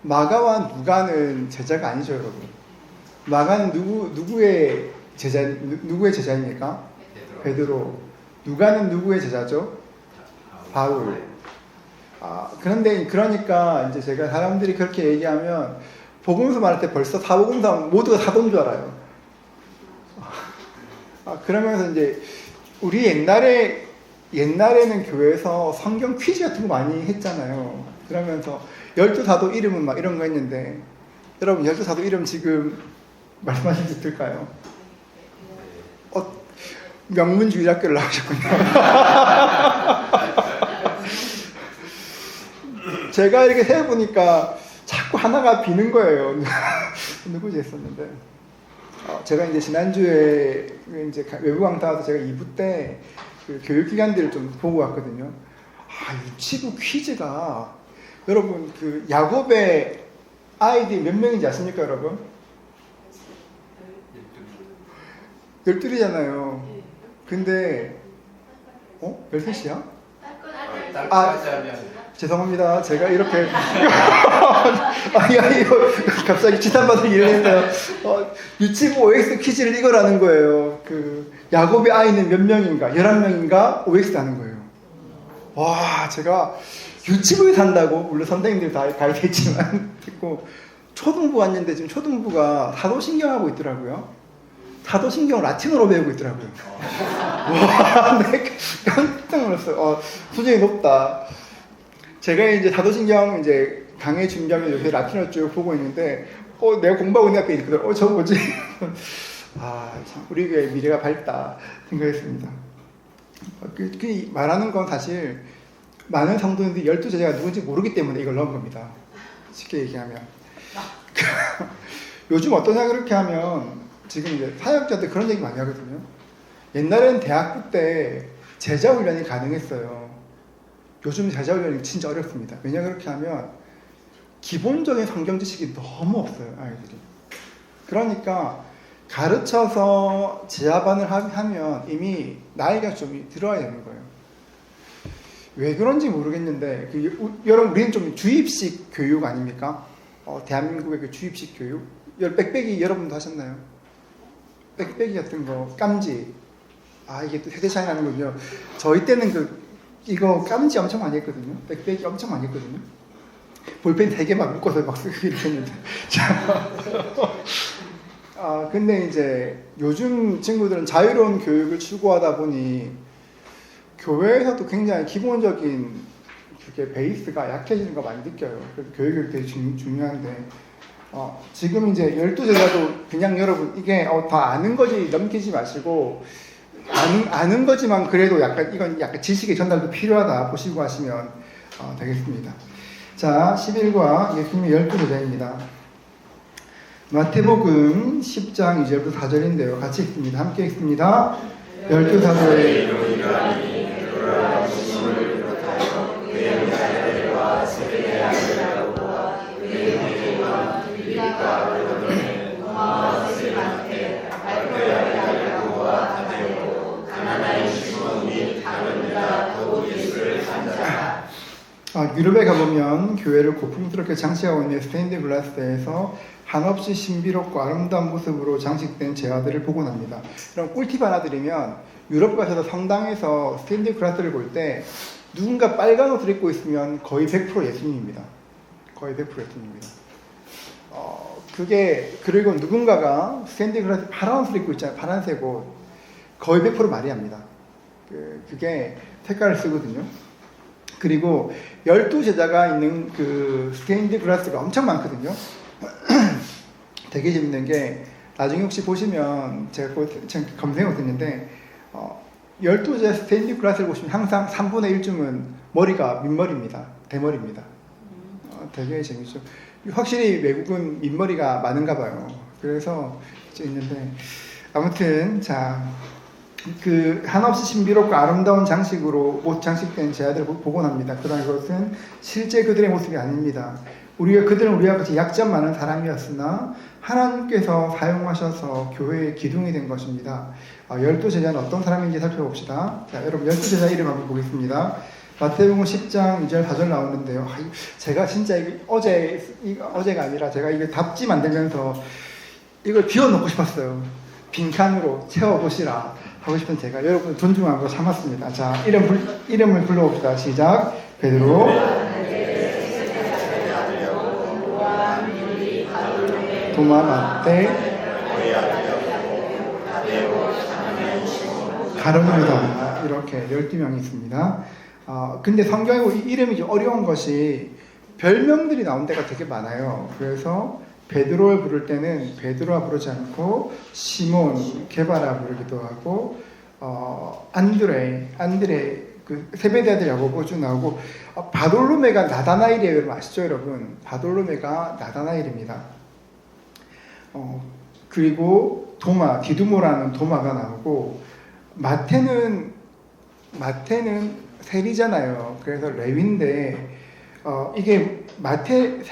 마가와 누가는 제자가 아니죠, 여러분. 마가는 누구의 제자입니까? 베드로. 누가는 누구의 제자죠? 바울. 그런데 그러니까 이제 제가 사람들이 그렇게 얘기하면 복음서 말할 때 벌써 사복음서 모두가 사도인 줄 알아요. 그러면서 이제 우리 옛날에는 교회에서 성경 퀴즈 같은 거 많이 했잖아요. 그러면서 12사도 이름은 막 이런 거 했는데, 여러분 12사도 이름 지금 말씀하신 수 있을까요? 명문주의학교를 나오셨군요. 제가 이렇게 해보니까 자꾸 하나가 비는 거예요. 누구지 했었는데. 제가 이제 지난주에 이제 외부 강사 와서 제가 2부 때 그 교육기관들을 좀 보고 왔거든요. 유치부 퀴즈가, 여러분 그 야곱의 아이들이 몇 명인지 아십니까, 여러분? 12이잖아요. 근데 13이야? 죄송합니다. 제가 이렇게 이거 갑자기 지탄받을 일을 했어요. 유치부 OX 퀴즈를 이거라는 거예요. 그 야곱의 아이는 몇 명인가? 11명인가? OX 하는 거예요. 와, 제가 유치부에 산다고, 물론 선생님들 다 가르쳤지만 듣고 초등부 왔는데 지금 초등부가 사도신경하고 있더라고요. 사도신경 라틴어로 배우고 있더라고요. 와, 내 깜짝 놀랐어요. 수준이 높다. 제가 이제 사도신경 이제 강의 준비하면 요새 라틴어 쭉 보고 있는데, 내가 공부하고 있는 앞에 있거든. 저 뭐지? 참, 우리 교회 미래가 밝다 생각했습니다. 말하는 건 사실 많은 성도님들이 12제자가 누군지 모르기 때문에 이걸 넣은 겁니다. 쉽게 얘기하면. 요즘 어떠냐 그렇게 하면, 지금 이제 사역자들 그런 얘기 많이 하거든요. 옛날에는 대학부 때 제자훈련이 가능했어요. 요즘 제자훈련이 진짜 어렵습니다. 왜냐 그렇게 하면 기본적인 성경 지식이 너무 없어요, 아이들이. 그러니까 가르쳐서 제자반을 하면 이미 나이가 좀 들어야 되는 거예요. 왜 그런지 모르겠는데, 여러분 우리는 좀 주입식 교육 아닙니까? 대한민국의 그 주입식 교육. 빽빽이 여러분도 하셨나요? 빽빽이 같은 거, 깜지. 이게 또 세대 차이 나는군요. 저희 때는 이거 깜지 엄청 많이 했거든요. 빽빽이 엄청 많이 했거든요. 볼펜 3개 막 묶어서 막 쓰고 이렇게 했는데. 근데 이제 요즘 친구들은 자유로운 교육을 추구하다 보니 교회에서도 굉장히 기본적인 그게 베이스가 약해지는 거 많이 느껴요. 그래서 교육이 되게 중요한데, 지금 이제 12제자도 그냥 여러분 이게 다 아는 거지 넘기지 마시고, 아는 거지만 그래도 이건 약간 지식의 전달도 필요하다 보시고 하시면 되겠습니다. 자, 11과 예수님의 12제자입니다. 마태복음 10장 2절부터 4절인데요. 같이 읽습니다. 함께 읽습니다. 12사도의 유럽에 가보면 교회를 고풍스럽게 장식하고 있는 스테인드 글라스에서 한없이 신비롭고 아름다운 모습으로 장식된 제화들을 보곤 합니다. 그럼 꿀팁 하나 드리면, 유럽 가셔서 성당에서 스테인드 글라스를 볼 때 누군가 빨간 옷을 입고 있으면 거의 100% 예수님입니다. 거의 100% 예수님입니다. 그리고 누군가가 스테인드 글라스 파란 옷을 입고 있잖아요. 파란색 옷. 거의 100% 마리아입니다. 그게 색깔을 쓰거든요. 그리고 12제자가 있는 그 스테인드 글라스가 엄청 많거든요. 되게 재밌는 게, 나중에 혹시 보시면 제가 검색을 했는데 12제자 스테인드 글라스를 보시면 항상 3분의 1쯤은 머리가 민머리입니다. 대머리입니다. 되게 재밌죠. 확실히 외국은 민머리가 많은가 봐요. 그래서 있는데, 아무튼 한없이 신비롭고 아름다운 장식으로 옷 장식된 제자들을 보곤 합니다. 그러나 그것은 실제 그들의 모습이 아닙니다. 그들은 우리와 같이 약점 많은 사람이었으나 하나님께서 사용하셔서 교회의 기둥이 된 것입니다. 12제자는 어떤 사람인지 살펴봅시다. 자, 여러분 12제자 이름 한번 보겠습니다. 마태복음 10장 2절 4절 나오는데요. 제가 진짜 어제가 아니라 제가 이거 답지 만들면서 이걸 비워놓고 싶었어요. 빈칸으로 채워보시라 하고 싶은 제가 여러분 존중하고 참았습니다. 자, 이름을 불러봅시다. 시작. 베드로, 도마, 마태, 가룟유다, 이렇게 12명이 있습니다. 근데 성경에 이름이 좀 어려운 것이 별명들이 나온 데가 되게 많아요. 그래서 베드로를 부를 때는 베드로라 부르지 않고 시몬, 게바라 부르기도 하고 안드레 그 세베대 아들 야고보 쭉 나오고 바돌로메가 나다나엘이에요. 여러분 아시죠, 여러분? 바돌로메가 나다나엘입니다. 그리고 도마, 디두모라는 도마가 나오고 마태는 세리잖아요. 그래서 레위인데 이게 마태가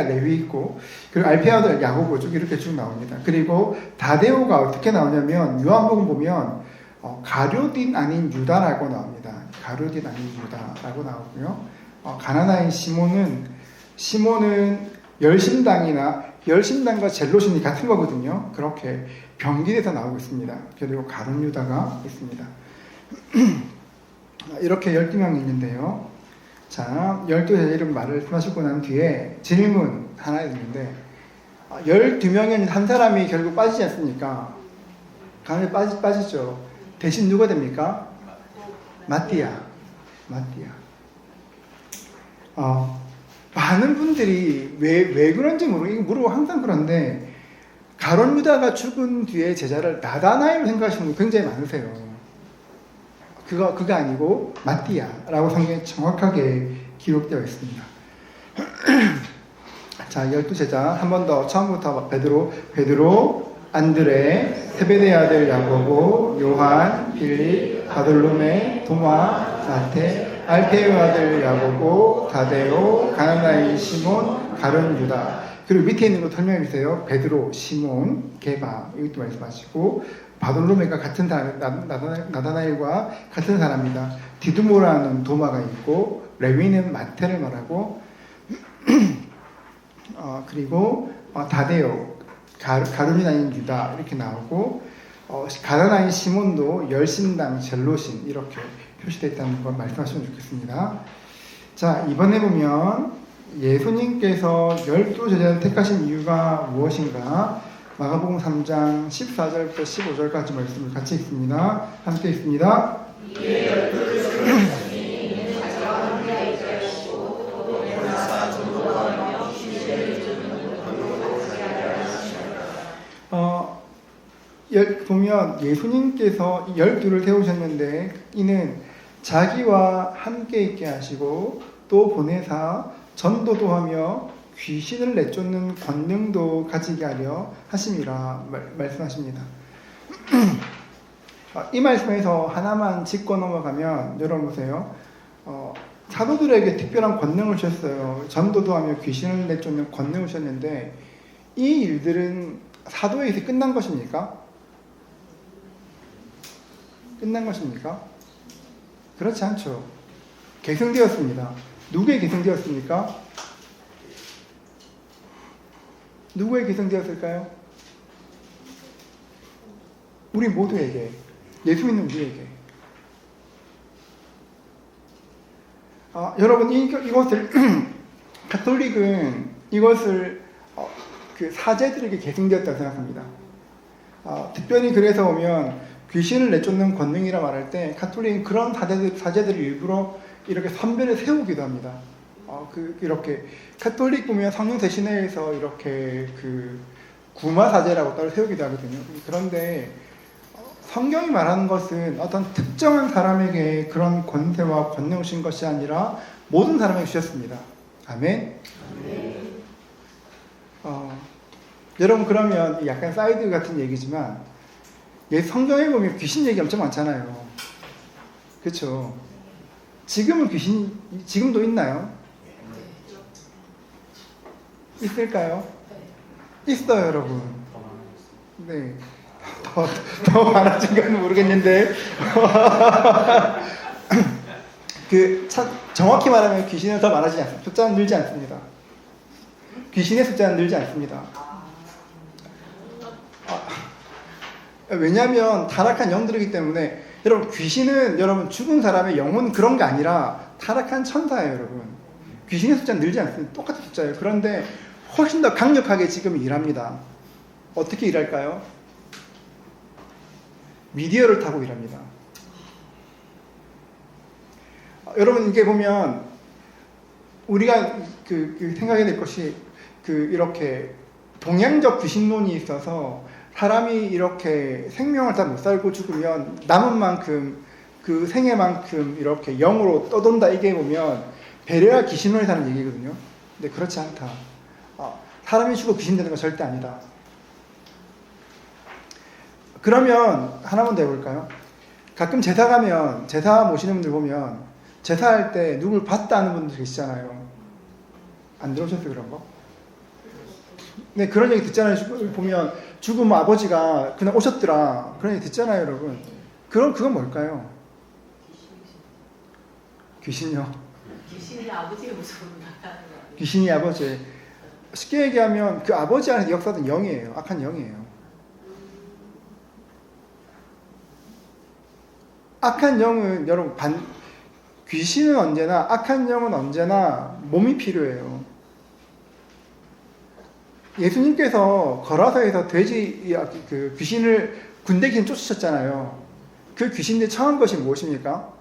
레위 있고 그리고 알페아도 야고보 쭉 이렇게 쭉 나옵니다. 그리고 다데오가 어떻게 나오냐면 요한복음 보면 가룟인 아닌 유다라고 나옵니다. 가룟인 아닌 유다라고 나오고요. 가나나인 시몬은 열심당과 젤로신이 같은 거거든요. 그렇게 병기돼서 나오고 있습니다. 그리고 가룟 유다가 있습니다. 이렇게 12명이 있는데요. 자, 12제자 이름 말씀하시고 난 뒤에 질문 하나 있는데 12명이 한 사람이 결국 빠지지 않습니까? 가운데 빠지죠. 대신 누가 됩니까? 마띠아. 많은 분들이 왜 그런지 모르고 항상 그런데 가룟 유다가 죽은 뒤에 제자를 나다나엘로 생각하시는 분 굉장히 많으세요. 그가 아니고 마띠아라고 성경에 정확하게 기록되어 있습니다. 자, 12제자 한 번 더 처음부터 베드로, 안드레, 세베대 아들 야고보, 요한, 빌립, 바돌로메, 도마, 마태, 알페의 아들 야고보, 다데오, 가나나인 시몬, 가룟 유다. 그리고 밑에 있는 거 설명해 주세요. 베드로, 시몬, 게바 이것도 말씀하시고 바돌로메가 같은 사람, 나다나엘과 같은 사람입니다. 디두모라는 도마가 있고 레위는 마태를 말하고 그리고 다데오, 가룟이 아닌 유다 이렇게 나오고 가나나인 시몬도 열심당, 젤로신 이렇게 표시되어 있다는 걸 말씀하시면 좋겠습니다. 자, 이번에 보면 예수님께서 12제자를 택하신 이유가 무엇인가? 마가복음 3장 14절부터 15절까지 말씀을 같이 읽습니다. 함께 읽습니다. 보면 예수님께서 12를 세우셨는데 이는 자기와 함께 있게 하시고 또 보내사 전도도 하며 귀신을 내쫓는 권능도 가지게 하려 하심이라 말씀하십니다. 이 말씀에서 하나만 짚고 넘어가면 여러분 보세요. 사도들에게 특별한 권능을 주셨어요. 전도도 하며 귀신을 내쫓는 권능을 주셨는데 이 일들은 사도에서 끝난 것입니까? 끝난 것입니까? 그렇지 않죠. 계승되었습니다. 누구에 계승되었습니까? 누구에 계승되었을까요? 우리 모두에게, 예수 믿는 우리에게. 여러분 이것을 가톨릭은 이것을 그 사제들에게 계승되었다고 생각합니다. 특별히 그래서 보면 귀신을 내쫓는 권능이라 말할 때 가톨릭은 그런 사제들을 일부러 이렇게 선별을 세우기도 합니다. 이렇게 가톨릭 보면 성령 대신회에서 이렇게 그 구마 사제라고 따로 세우기도 하거든요. 그런데 성경이 말하는 것은 어떤 특정한 사람에게 그런 권세와 권능을 주신 것이 아니라 모든 사람에게 주셨습니다. 아멘. 여러분 그러면 약간 사이드 같은 얘기지만 성경에 보면 귀신 얘기 엄청 많잖아요. 그렇죠? 지금은 지금도 있나요? 있을까요? 있어요, 여러분. 네. 더 많아진 건 모르겠는데. 정확히 말하면 귀신은 더 많아지지 않습니다. 숫자는 늘지 않습니다. 귀신의 숫자는 늘지 않습니다. 왜냐하면 타락한 영들이기 때문에 여러분 귀신은 여러분 죽은 사람의 영혼 그런 게 아니라 타락한 천사예요. 여러분 귀신의 숫자는 늘지 않습니다. 똑같은 숫자예요. 그런데 훨씬 더 강력하게 지금 일합니다. 어떻게 일할까요? 미디어를 타고 일합니다. 여러분 이게 보면 우리가 생각해야 될 것이 이렇게 동양적 귀신론이 있어서 사람이 이렇게 생명을 다 못 살고 죽으면 남은 만큼 그 생애만큼 이렇게 영으로 떠돈다 이게 보면 베레아 귀신론이 사는 얘기거든요. 근데 그렇지 않다. 사람이 죽어 귀신 되는 건 절대 아니다. 그러면 하나만 더 해볼까요? 가끔 제사 가면 제사 모시는 분들 보면 제사할 때 누굴 봤다는 분들 계시잖아요. 안 들어오셨어요 그런 거? 네, 그런 얘기 듣잖아요. 보면 죽은 아버지가 그냥 오셨더라. 그런 얘기 듣잖아요, 여러분. 그건 뭘까요? 귀신이요. 귀신이 아버지가 무서운 나타나는 거 아니에요? 귀신이 아버지. 쉽게 얘기하면 그 아버지 안에서 역사는 영이에요. 악한 영이에요. 악한 영은 여러분 귀신은 언제나 악한 영은 언제나 몸이 필요해요. 예수님께서 거라서에서 귀신을 군대 귀신 쫓으셨잖아요. 그 귀신들이 청한 것이 무엇입니까?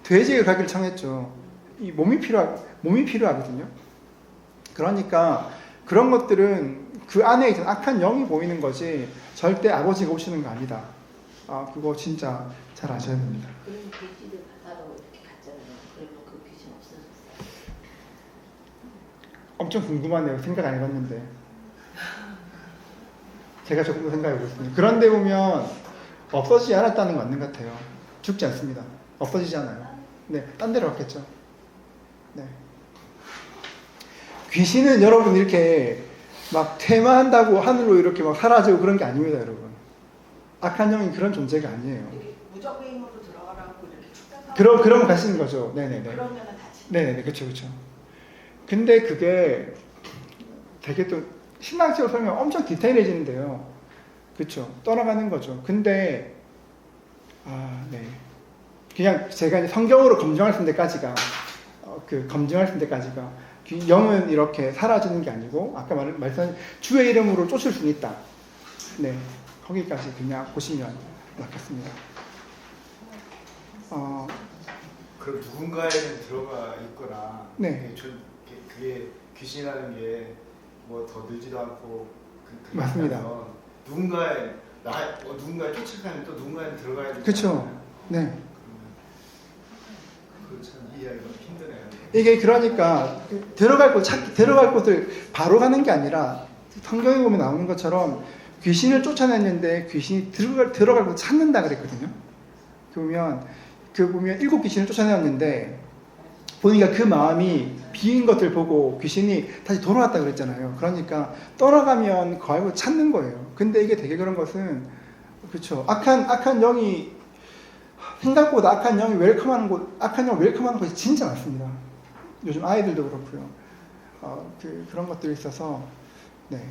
돼지가 가기를 청했죠. 이 몸이 필요하거든요. 그러니까 그런 것들은 그 안에 있는 악한 영이 보이는 거지 절대 아버지가 오시는 거 아니다. 그거 진짜 잘 아셔야 됩니다. 그럼 돼지들 바다로 이렇게 갔잖아요. 그러면 그 귀신 없어졌어요? 엄청 궁금하네요. 생각 안 해봤는데. 제가 조금 더 생각해보고 있습니다. 그런데 보면 없어지지 않았다는 건 맞는 것 같아요. 죽지 않습니다. 없어지지 않아요. 네, 딴 데로 갔겠죠. 네. 귀신은 여러분 이렇게 막 퇴마한다고 하늘로 이렇게 막 사라지고 그런 게 아닙니다, 여러분. 악한 영이 그런 존재가 아니에요. 무적의 힘으로 들어가라고 이렇게 축사사. 그럼 가시는 거죠. 네네네. 그러면은 다시. 네네네, 그렇죠. 근데 그게 되게 또 신앙적으로 설명 엄청 디테일해지는데요. 그렇죠. 떠나가는 거죠. 근데 네. 그냥 제가 이제 성경으로 검증할 수 있는 데까지가 검증할 수 있는 데까지가 영은 이렇게 사라지는 게 아니고 아까 말씀한 주의 이름으로 쫓을 수는 있다. 네. 거기까지 그냥 보시면 맞겠습니다. 그럼 누군가에는 들어가 있거나 네. 그게 귀신이라는 게 뭐 더 늘지도 않고 맞습니다. 누군가에 쫓아가면 또 누군가에 들어가야 되잖아요. 그렇죠. 네. 그참 이해하기가 힘드네요. 이게 그러니까 들어갈 곳을 바로 가는 게 아니라 성경에 보면 나오는 것처럼 귀신을 쫓아냈는데 귀신이 들어갈 곳 찾는다 그랬거든요. 보면 7 귀신을 쫓아내었는데 보니까 그 마음이 비인 것을 보고 귀신이 다시 돌아왔다 그랬잖아요. 그러니까 떠나가면 거할 곳 찾는 거예요. 근데 이게 되게 그런 것은 그렇죠. 악한 영이 생각보다 악한 영을 웰컴하는 곳이 진짜 많습니다. 요즘 아이들도 그렇고요. 그런 것들이 있어서 네.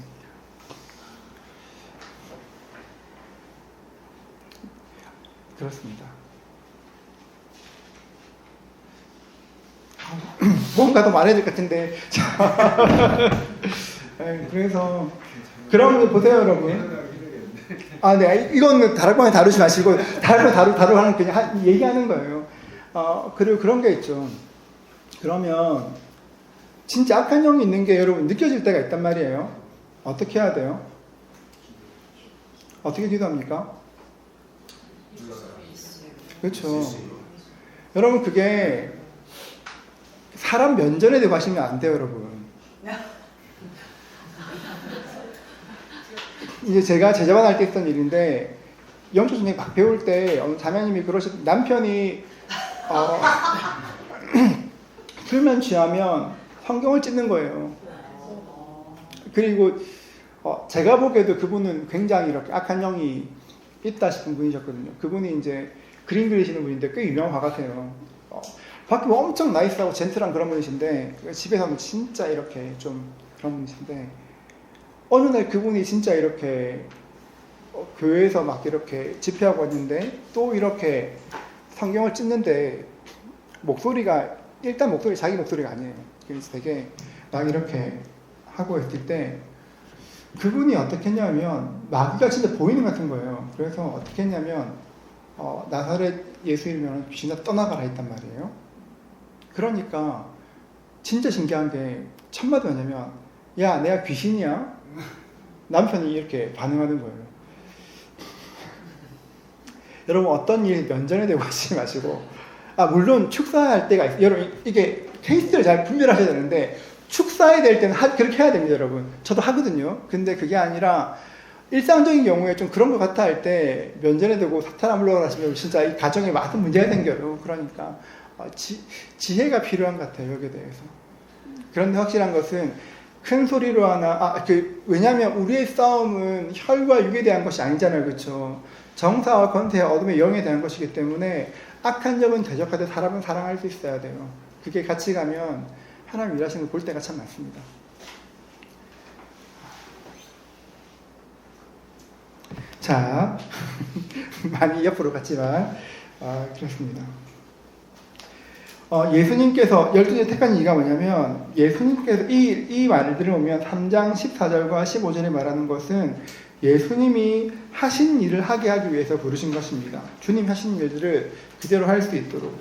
그렇습니다. 뭔가 더 말해야 될 것 같은데. 네, 그래서 그럼 보세요, 여러분. 네, 이거는 다락방에 다루지 마시고 다른 거 다루고 하는 그냥 얘기하는 거예요. 그리고 그런 게 있죠. 그러면 진짜 악한 영이 있는 게 여러분 느껴질 때가 있단 말이에요. 어떻게 해야 돼요? 어떻게 기도합니까? 그렇죠. 여러분 그게 사람 면전에 대고 하시면 안 돼요, 여러분. 이제 제가 제자반 할 때 했던 일인데 영적 선생님 막 배울 때 자매님이 남편이 술만 취하면 성경을 찢는 거예요. 그리고 제가 보기에도 그분은 굉장히 이렇게 악한 영이 있다 싶은 분이셨거든요. 그분이 이제 그림 그리시는 분인데 꽤 유명한 화가세요. 밖에 뭐 엄청 나이스하고 젠틀한 그런 분이신데 집에서는 진짜 이렇게 좀 그런 분이신데 어느 날 그분이 진짜 이렇게 교회에서 막 이렇게 집회하고 있는데 또 이렇게 성경을 찢는데 목소리가 일단 목소리 자기 목소리가 아니에요. 그래서 되게 막 이렇게 하고 있을 때 그분이 어떻게 했냐면 마귀가 진짜 보이는 것 같은 거예요. 그래서 어떻게 했냐면 나사렛 예수 이름으로 귀신아 떠나가라 했단 말이에요. 그러니까 진짜 신기한 게 첫 마디 뭐냐면 야 내가 귀신이야? 남편이 이렇게 반응하는 거예요. 여러분 어떤 일 면전에 대고 하시지 마시고 물론 축사할 때가 있어요. 여러분 이게 케이스를 잘 분별하셔야 되는데 축사해야 될 때는 그렇게 해야 됩니다. 여러분 저도 하거든요. 근데 그게 아니라 일상적인 경우에 좀 그런 것 같아 할 때 면전에 대고 사탄아 물러가라 하시면 진짜 이 가정에 많은 문제가 생겨요. 그러니까 지혜가 필요한 것 같아요. 여기에 대해서. 그런데 확실한 것은 큰 소리로 하나 왜냐하면 우리의 싸움은 혈과 육에 대한 것이 아니잖아요. 그렇죠? 정사와 권세와 어둠의 영에 대한 것이기 때문에 악한 점은 대적하되 사람은 사랑할 수 있어야 돼요. 그게 같이 가면 하나님 일하시는 걸 볼 때가 참 많습니다. 자, 많이 옆으로 갔지만 그렇습니다. 예수님께서 12제 택한 이유가 뭐냐면 예수님께서 이 말을 들어보면 3장 14절과 15절에 말하는 것은 예수님이 하신 일을 하게 하기 위해서 부르신 것입니다. 주님 하신 일들을 그대로 할 수 있도록.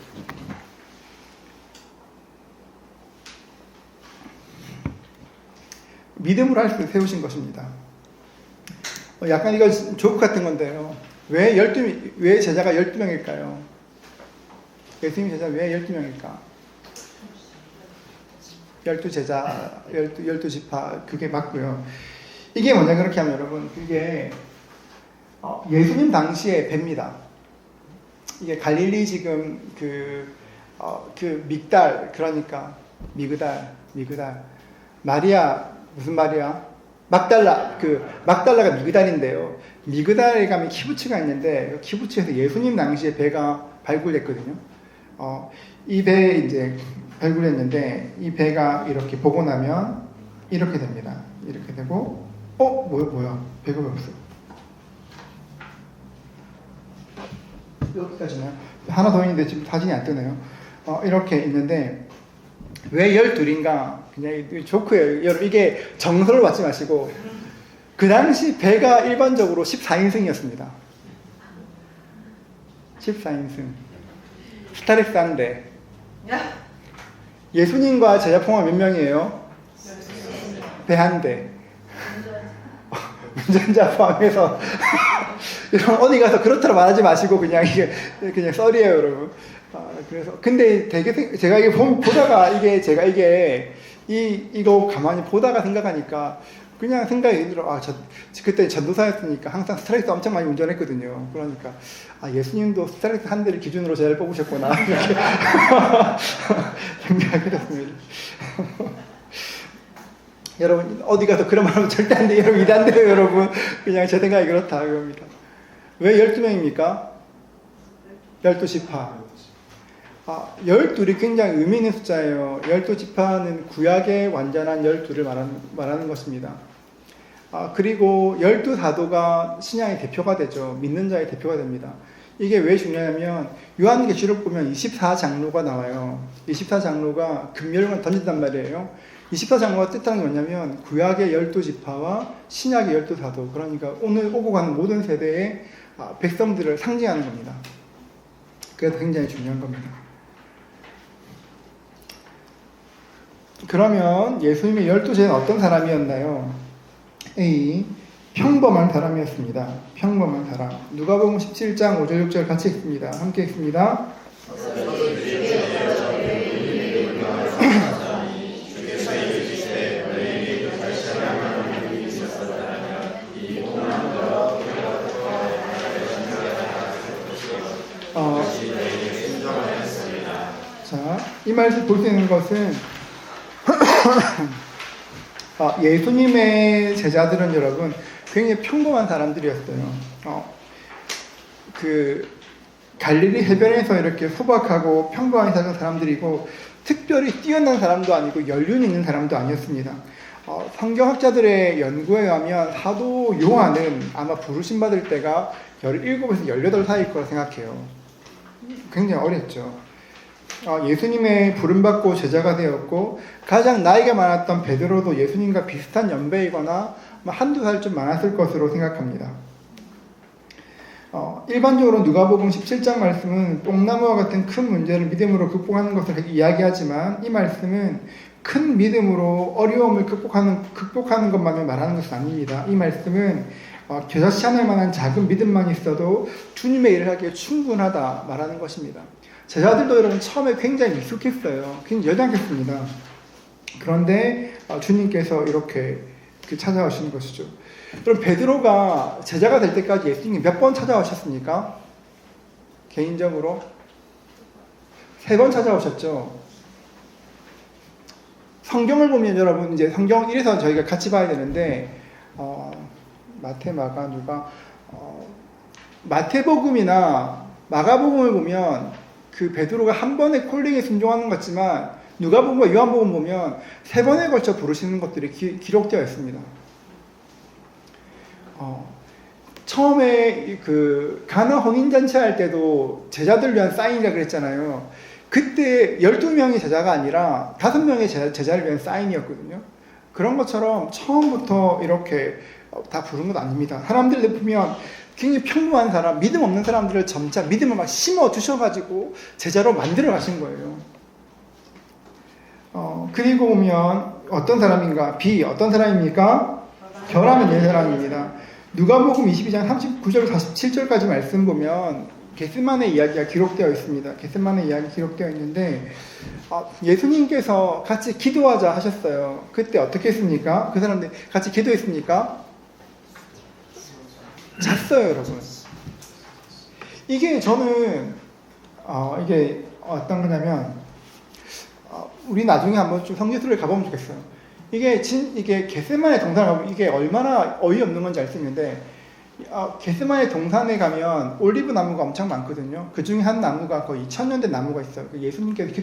믿음으로 할 수 세우신 것입니다. 약간 이거 조크 같은 건데요. 왜 제자가 12명일까요? 예수님 제자 왜 12명일까? 12제자, 12지파, 그게 맞고요. 이게 뭐냐, 그렇게 하면 여러분, 그게 예수님 당시의 배입니다. 이게 갈릴리 지금 믹달, 그러니까 미그달, 마리아, 무슨 마리아? 막달라가 미그달인데요. 미그달에 가면 키부츠가 있는데, 키부츠에서 예수님 당시에 배가 발굴됐거든요. 이 배에 이제 발굴했는데, 이 배가 이렇게 보고 나면, 이렇게 됩니다. 이렇게 되고, 뭐야? 배가 왜 없어? 여기까지나요? 하나 더 있는데 지금 사진이 안 뜨네요. 이렇게 있는데, 왜 12인가? 그냥 조크예요. 여러분, 이게 정설을 받지 마시고, 그 당시 배가 일반적으로 14인승이었습니다. 14인승. 스타렉스 한 대. 예수님과 제자 포함 몇 명이에요? 배 한 대. 운전자 포함해서. 이런 어디 가서 그렇다고 말하지 마시고, 그냥 그냥 썰이에요, 여러분. 그래서, 근데 되게, 제가 이게 보다가, 이거 가만히 보다가 생각하니까, 그냥 생각이 들어. 그때 전도사였으니까 항상 스트레스 엄청 많이 운전했거든요. 그러니까, 예수님도 스트레스 한 대를 기준으로 제자를 뽑으셨구나. 이렇게 생각하게 됐습니다. 여러분, 어디 가서 그런 말 하면 절대 안 돼요. 여러분, 이단 돼요, 여러분. 그냥 제 생각이 그렇다, 이겁니다. 왜 12명입니까? 12지파. 12이 굉장히 의미 있는 숫자예요. 12지파는 구약의 완전한 12를 말하는 것입니다. 그리고 12사도가 신앙의 대표가 되죠. 믿는 자의 대표가 됩니다. 이게 왜 중요하냐면 요한계시록 보면 24장로가 나와요. 24장로가 금멸을 던진단 말이에요. 24장로가 뜻하는 게 뭐냐면 구약의 12지파와 신약의 12사도, 그러니까 오늘 오고 가는 모든 세대의 백성들을 상징하는 겁니다. 그래서 굉장히 중요한 겁니다. 그러면 예수님의 12제자는 어떤 사람이었나요? A. 평범한 사람이었습니다. 평범한 사람. 누가복음 17장 5절 6절 같이 읽습니다. 함께 읽습니다. 자, 이 말씀 볼 수 있는 것은 예수님의 제자들은 여러분 굉장히 평범한 사람들이었어요. 갈릴리 해변에서 이렇게 소박하고 평범하게 사는 사람들이고 특별히 뛰어난 사람도 아니고 연륜 있는 사람도 아니었습니다. 성경학자들의 연구에 의하면 사도 요한은 아마 부르심 받을 때가 17에서 18 사이일 거라 생각해요. 굉장히 어렸죠. 예수님의 부름받고 제자가 되었고 가장 나이가 많았던 베드로도 예수님과 비슷한 연배이거나 한두 살 좀 많았을 것으로 생각합니다. 일반적으로 누가복음 17장 말씀은 뽕나무와 같은 큰 문제를 믿음으로 극복하는 것을 이야기하지만 이 말씀은 큰 믿음으로 어려움을 극복하는 것만을 말하는 것은 아닙니다. 이 말씀은 겨자씨 하나일 만한 작은 믿음만 있어도 주님의 일을 하기에 충분하다 말하는 것입니다. 제자들도 여러분 처음에 굉장히 미숙했어요. 굉장히 연약했습니다. 그런데 주님께서 이렇게 찾아오시는 것이죠. 그럼 베드로가 제자가 될 때까지 예수님이 몇 번 찾아오셨습니까? 개인적으로 3번 찾아오셨죠. 성경을 보면 여러분 이제 성경 1에서 저희가 같이 봐야 되는데 마태, 마가, 누가 마태복음이나 마가복음을 보면 그 베드로가 한 번의 콜링에 순종하는 것 같지만 누가복음과 요한복음 보면 3번에 걸쳐 부르시는 것들이 기록되어 있습니다. 처음에 그 가나 혼인잔치 할 때도 제자들 위한 사인이라 그랬잖아요. 그때 12명의 제자가 아니라 5명의 제자를 위한 사인이었거든요. 그런 것처럼 처음부터 이렇게 다 부른 건 아닙니다. 사람들 보면 굉장히 평범한 사람, 믿음 없는 사람들을 점차 믿음을 막 심어 주셔가지고 제자로 만들어 가신 거예요. 그리고 보면 어떤 사람인가? 어떤 사람입니까? 결함이 있는 사람입니다. 누가복음 22장 39절 47절까지 말씀 보면 겟세마네 이야기가 기록되어 있습니다. 겟세마네 이야기 기록되어 있는데 예수님께서 같이 기도하자 하셨어요. 그때 어떻게 했습니까? 그 사람들 같이 기도했습니까? 잤어요, 여러분. 이게 저는 이게 어떤 거냐면 우리 나중에 한번 좀 성지순례를 가보면 좋겠어요. 이게 겟세마네 동산을 가보면 이게 얼마나 어이없는 건지 알 수 있는데 겟세마네 동산에 가면 올리브 나무가 엄청 많거든요. 그 중에 한 나무가 거의 2000년 된 나무가 있어요. 예수님께서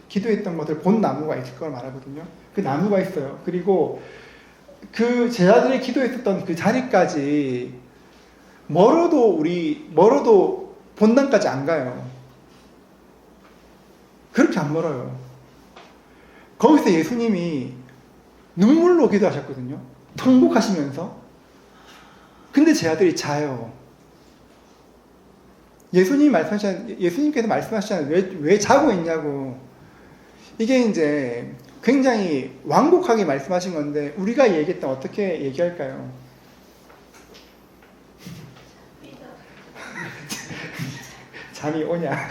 기도했던 것을 본 나무가 있을 걸 말하거든요. 그 나무가 있어요. 그리고 그 제자들이 기도했었던 그 자리까지 멀어도 본당까지 안 가요. 그렇게 안 멀어요. 거기서 예수님이 눈물로 기도하셨거든요. 통곡하시면서. 근데 제자들이 자요. 예수님께서 말씀하시잖아요. 왜 자고 있냐고. 이게 이제 굉장히 완곡하게 말씀하신 건데 우리가 얘기했던 어떻게 얘기할까요? 잠이 오냐?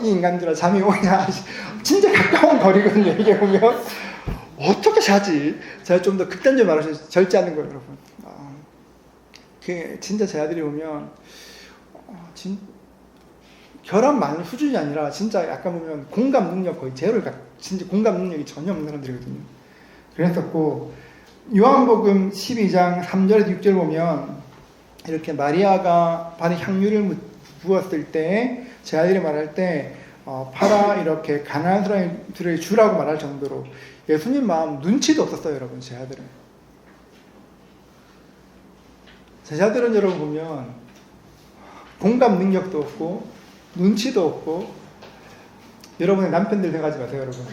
이 인간들아 잠이 오냐? 진짜 가까운 거리거든요. 이게 보면 어떻게 자지? 제가 좀 더 극단적으로 말하셔서 절제하는 거예요, 여러분. 진짜 제자들이 보면 결함 많은 수준이 아니라 진짜 약간 보면 공감 능력 거의 제로가 진짜 공감 능력이 전혀 없는 사람들이거든요. 그랬었고 요한복음 12장 3절에서 6절 보면 이렇게 마리아가 발에 향유를 부었을 때 제자들이 말할 때 팔아 이렇게 가난한 사람들에게 주라고 말할 정도로 예수님 마음 눈치도 없었어요, 여러분. 제자들은 여러분 보면 공감 능력도 없고 눈치도 없고 여러분의 남편들 생각하지 마세요, 여러분.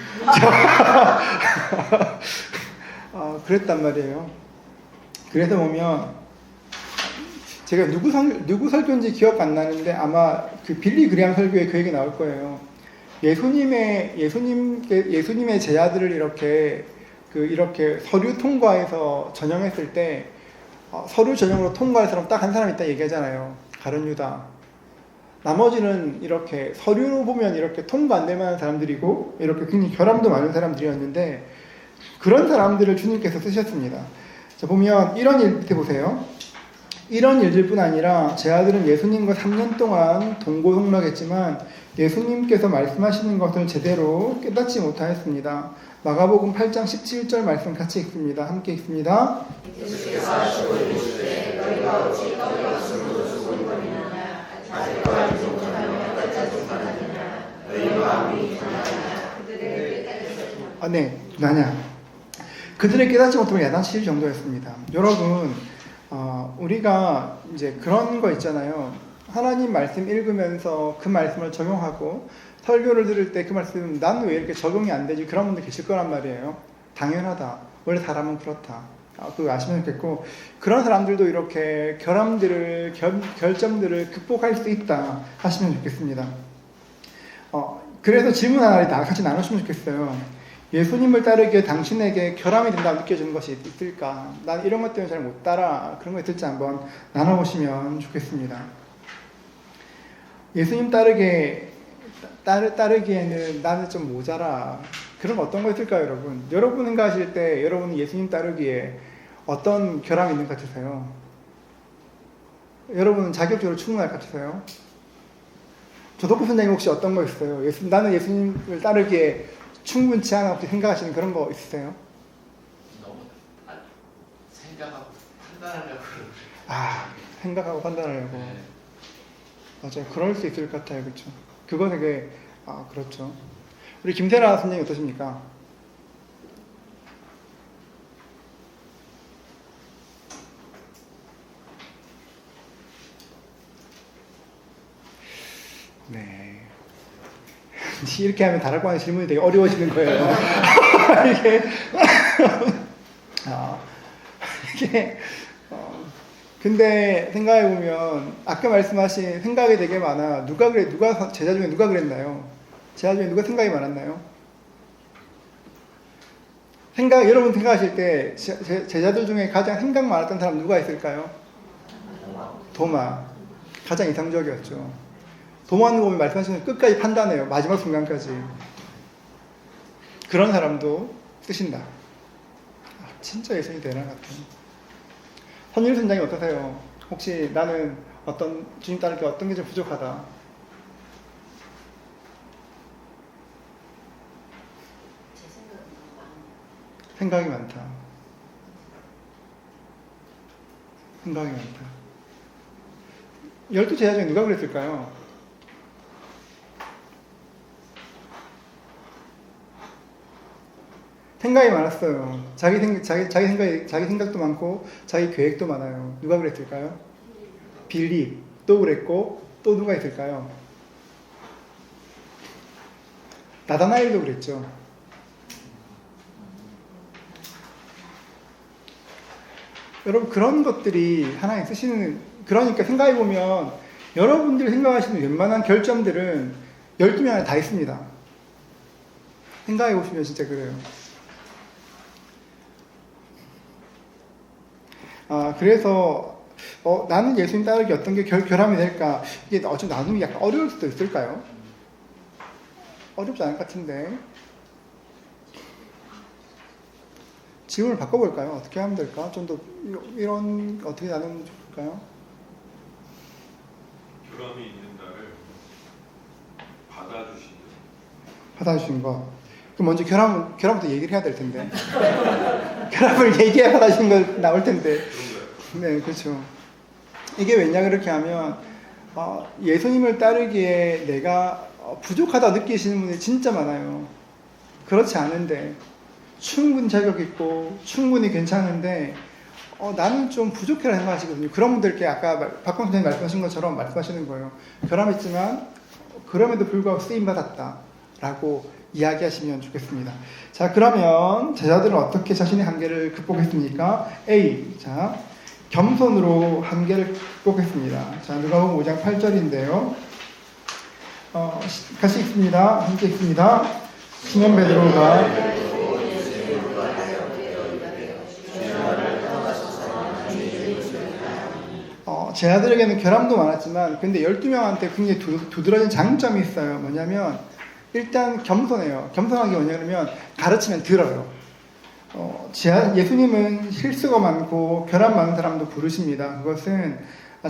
그랬단 말이에요. 그래서 보면 제가 누구 설교인지 기억 안 나는데 아마 그 빌리 그레함 설교에 그 얘기 나올 거예요. 예수님의 제자들을 이렇게 서류 통과해서 전형했을 때 서류 전형으로 통과할 사람 딱 한 사람 있다 얘기하잖아요. 가룟 유다. 나머지는 이렇게 서류로 보면 이렇게 통과 안 될 만한 사람들이고 이렇게 굉장히 결함도 많은 사람들이었는데 그런 사람들을 주님께서 쓰셨습니다. 자, 보면 이런 일 밑에 보세요. 이런 일들뿐 아니라 제 아들은 예수님과 3년 동안 동고동락했지만 예수님께서 말씀하시는 것을 제대로 깨닫지 못하였습니다. 마가복음 8장 17절 말씀 같이 읽습니다. 함께 읽습니다. 예수께서 하시고 이르시되 너희가 어찌 떠들어 숨으로 수군거리나 네, 아니야. 그들의 깨닫지 못하면 야단칠 정도였습니다. 여러분, 우리가 이제 그런 거 있잖아요. 하나님 말씀 읽으면서 그 말씀을 적용하고 설교를 들을 때 그 말씀 난 왜 이렇게 적용이 안 되지? 그런 분들 계실 거란 말이에요. 당연하다. 원래 사람은 그렇다. 그거 아시면 좋겠고, 그런 사람들도 이렇게 결함들을, 결점들을 극복할 수 있다 하시면 좋겠습니다. 그래서 질문 하나를 같이 나누시면 좋겠어요. 예수님을 따르기에 당신에게 결함이 된다고 느껴지는 것이 있을까? 난 이런 것 때문에 잘 못 따라. 그런 거 있을지 한번 나눠보시면 좋겠습니다. 예수님 따르기에는 나는 좀 모자라. 그런 거 어떤 거 있을까요, 여러분? 여러분 생각하실 때 여러분은 예수님 따르기에 어떤 결함이 있는 것 같으세요? 여러분은 자격적으로 충분할 것 같으세요? 조덕구 선생님 혹시 어떤 거 있어요? 나는 예수님을 따르기에 충분치 않아 혹시 생각하시는 그런 거 있으세요? 너무 생각하고 판단하려고 생각하고 판단하려고. 네. 맞아요. 그럴 수 있을 것 같아요. 그렇죠. 그거 되게 그렇죠. 우리 김세라 선생님 어떠십니까? 네. 이렇게 하면 다락방의 질문이 되게 어려워지는 거예요. 이게 근데 생각해보면 아까 말씀하신 생각이 되게 많아. 제자 중에 누가 그랬나요? 제자 중에 누가 생각이 많았나요? 여러분 생각하실 때 제자들 중에 가장 생각 많았던 사람 누가 있을까요? 도마. 가장 이상적이었죠. 도마는 보면 말씀하시는 끝까지 판단해요. 마지막 순간까지. 그런 사람도 쓰신다. 진짜 예수님이 대단한 것 같아요. 선율 선장이 어떠세요? 혹시 나는 주님 따르기 어떤 게 좀 부족하다. 제 생각은 너무 많아요. 생각이 많다. 생각이 많다. 12제자 중에 누가 그랬을까요? 생각이 많았어요. 자기 생각도 많고 자기 계획도 많아요. 누가 그랬을까요? 빌립 또 그랬고 또 누가 있을까요? 나다나엘도 그랬죠. 여러분 그런 것들이 하나님 쓰시는, 그러니까 생각해보면 여러분들이 생각하시는 웬만한 결점들은 12명 안에 다 있습니다. 생각해보시면 진짜 그래요. 그래서 나는 예수님 따르기 어떤 게 결함이 될까? 이게 좀 나누기 약간 어려울 수도 있을까요? 어렵지 않을 것 같은데. 질문을 바꿔볼까요? 어떻게 하면 될까? 좀 더 이런 어떻게 나누면 좋을까요? 결함이 있는 나를 받아주신 거. 그럼 먼저 결함부터 얘기를 해야 될 텐데. 결함을 얘기해야 받아주신 거 나올 텐데. 네, 그렇죠. 이게 왜냐 그렇게 하면 예수님을 따르기에 내가 부족하다 느끼시는 분이 진짜 많아요. 그렇지 않은데 충분히 자격 있고 충분히 괜찮은데 나는 좀 부족해라 생각하시거든요. 그런 분들께 아까 박광 선생님 말씀하신 것처럼 말씀하시는 거예요. 결함 있지만 그럼에도 불구하고 쓰임받았다라고 이야기하시면 좋겠습니다. 자, 그러면 제자들은 어떻게 자신의 한계를 극복했습니까? A. 자, 겸손으로 한계를 극복했습니다. 자, 누가복음 5장 8절인데요. 같이 읽습니다. 함께 읽습니다. 시몬 베드로가 제자들에게는 결함도 많았지만 근데 12명한테 굉장히 두드러진 장점이 있어요. 뭐냐면 일단 겸손해요. 겸손한 게 뭐냐면 가르치면 들어요. 예수님은 실수가 많고 결함 많은 사람도 부르십니다. 그것은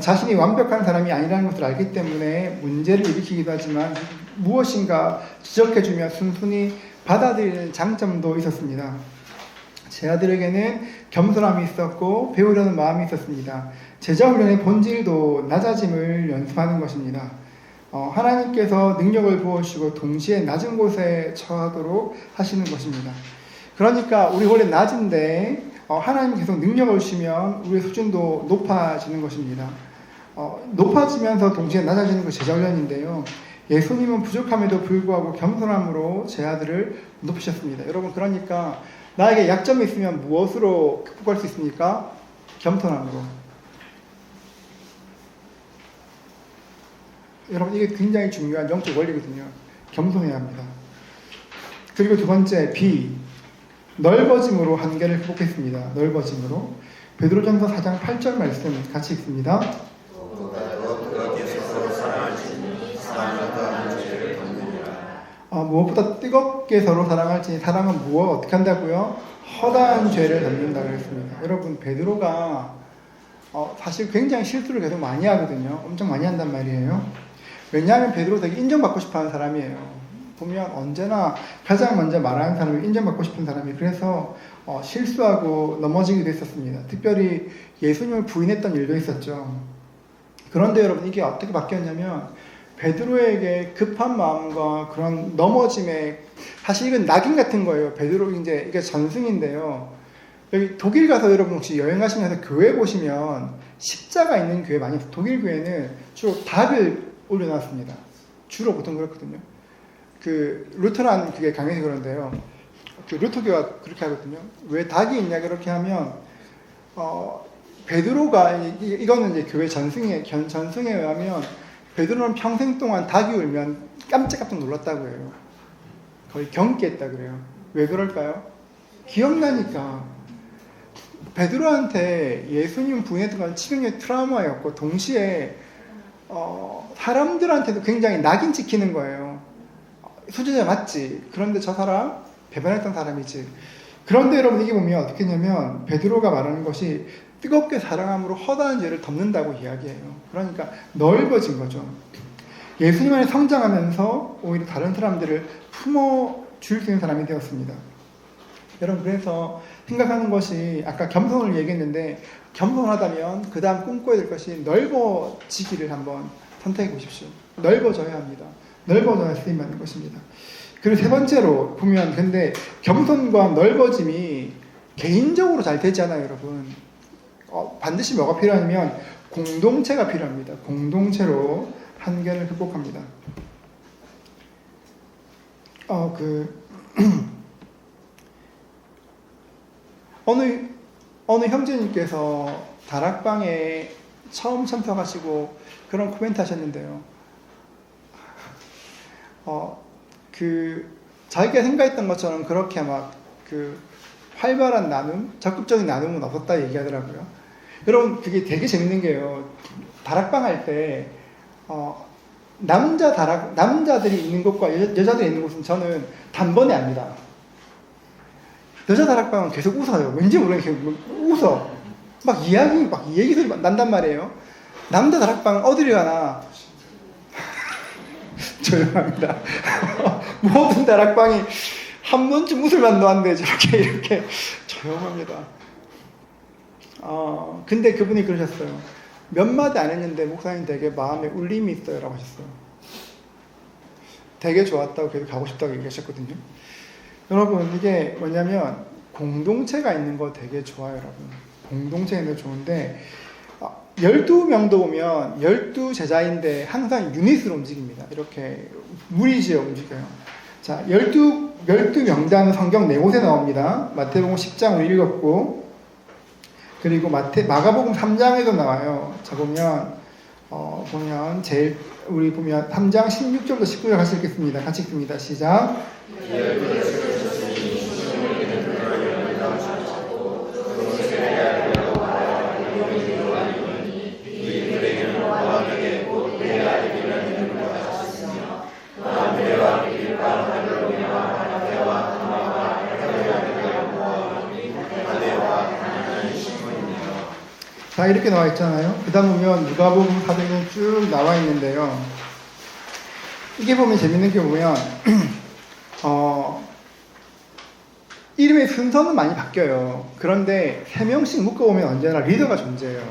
자신이 완벽한 사람이 아니라는 것을 알기 때문에 문제를 일으키기도 하지만 무엇인가 지적해주며 순순히 받아들이는 장점도 있었습니다. 제 아들에게는 겸손함이 있었고 배우려는 마음이 있었습니다. 제자 훈련의 본질도 낮아짐을 연습하는 것입니다. 하나님께서 능력을 부어주시고 동시에 낮은 곳에 처하도록 하시는 것입니다. 그러니까 우리 원래 낮은데 하나님 계속 능력을 주시면 우리의 수준도 높아지는 것입니다. 높아지면서 동시에 낮아지는 것이 제자 훈련인데요. 예수님은 부족함에도 불구하고 겸손함으로 제 아들을 높이셨습니다. 여러분, 그러니까 나에게 약점이 있으면 무엇으로 극복할 수 있습니까? 겸손함으로. 여러분, 이게 굉장히 중요한 영적 원리거든요. 겸손해야 합니다. 그리고 두 번째, B. 넓어짐으로 한계를 극복했습니다. 넓어짐으로. 베드로전서 4장 8절 말씀 같이 읽습니다. 무엇보다 뜨겁게 서로 사랑할지니 사랑은 무엇 어떻게 한다고요? 허다한 죄를 덮는다고 했습니다. 여러분, 베드로가 사실 굉장히 실수를 계속 많이 하거든요. 엄청 많이 한단 말이에요. 왜냐하면 베드로 되게 인정받고 싶어하는 사람이에요. 보면 언제나 가장 먼저 말하는 사람이 인정받고 싶은 사람이, 그래서 실수하고 넘어지기도 했었습니다. 특별히 예수님을 부인했던 일도 있었죠. 그런데 여러분, 이게 어떻게 바뀌었냐면 베드로에게 급한 마음과 그런 넘어짐에, 사실 이건 낙인 같은 거예요. 베드로 이제 이게 전승인데요. 여기 독일 가서 여러분 혹시 여행 가시면서 교회 보시면 십자가 있는 교회 많이 있어요. 독일 교회는 주로 닭을 올려놨습니다. 주로 보통 그렇거든요. 그 루터란 그게 강해서 그런데요. 그 루터교가 그렇게 하거든요. 왜 닭이 있냐 그렇게 하면 베드로가 이거는 이제 교회 전승에 의하면 베드로는 평생 동안 닭이 울면 깜짝깜짝 놀랐다고 해요. 거의 경기했다 그래요. 왜 그럴까요? 기억나니까. 베드로한테 예수님 부인했던 건 치명적인 트라우마였고, 동시에 사람들한테도 굉장히 낙인 찍히는 거예요. 수제자 맞지? 그런데 저 사람 배반했던 사람이지. 그런데 여러분, 이게 보면 어떻게 했냐면 베드로가 말하는 것이 뜨겁게 사랑함으로 허다한 죄를 덮는다고 이야기해요. 그러니까 넓어진 거죠. 예수님 안에 성장하면서 오히려 다른 사람들을 품어줄 수 있는 사람이 되었습니다. 여러분, 그래서 생각하는 것이, 아까 겸손을 얘기했는데 겸손하다면 그 다음 꿈꿔야 될 것이 넓어지기를 한번 선택해 보십시오. 넓어져야 합니다. 넓어져야 쓰임받는 것입니다. 그리고 세 번째로 보면, 근데 겸손과 넓어짐이 개인적으로 잘 되지 않아요, 여러분. 반드시 뭐가 필요하냐면 공동체가 필요합니다. 공동체로 한계를 극복합니다. 어느 형제님께서 다락방에 처음 참석하시고 그런 코멘트 하셨는데요. 자기가 생각했던 것처럼 그렇게 막 활발한 나눔, 적극적인 나눔은 없었다 얘기하더라고요. 여러분, 그게 되게 재밌는 게요. 다락방 할 때, 남자들이 있는 곳과 여자들이 있는 곳은 저는 단번에 압니다. 여자 다락방은 계속 웃어요. 왠지 모르게 웃어. 막 얘기 소리 난단 말이에요. 남자 다락방은 어디를 가나 조용합니다. 모든 다락방이 한 번쯤 웃을 만도 한데 이렇게 조용합니다. 근데 그분이 그러셨어요. 몇 마디 안 했는데 목사님 되게 마음에 울림이 있어요 라고 하셨어요. 되게 좋았다고, 계속 가고 싶다고 얘기하셨거든요. 여러분, 이게 뭐냐면 공동체가 있는 거 되게 좋아요, 여러분. 공동체가 있는 거 좋은데 12명도 보면 12제자인데 항상 유닛으로 움직입니다. 이렇게 무리지어 움직여요. 자, 12명단 성경 4곳에 나옵니다. 마태복음 10장 우리 읽었고, 그리고 마가복음 3장에도 나와요. 자, 보면 우리 보면 3장 16절부터 19절 같이 읽겠습니다. 같이 읽습니다. 시작. 자, 이렇게 나와 있잖아요. 그 다음 보면 누가복음 사도행전 쭉 나와 있는데요. 이게 보면 재밌는 게 보면 이름의 순서는 많이 바뀌어요. 그런데 3명씩 묶어보면 언제나 리더가 존재해요.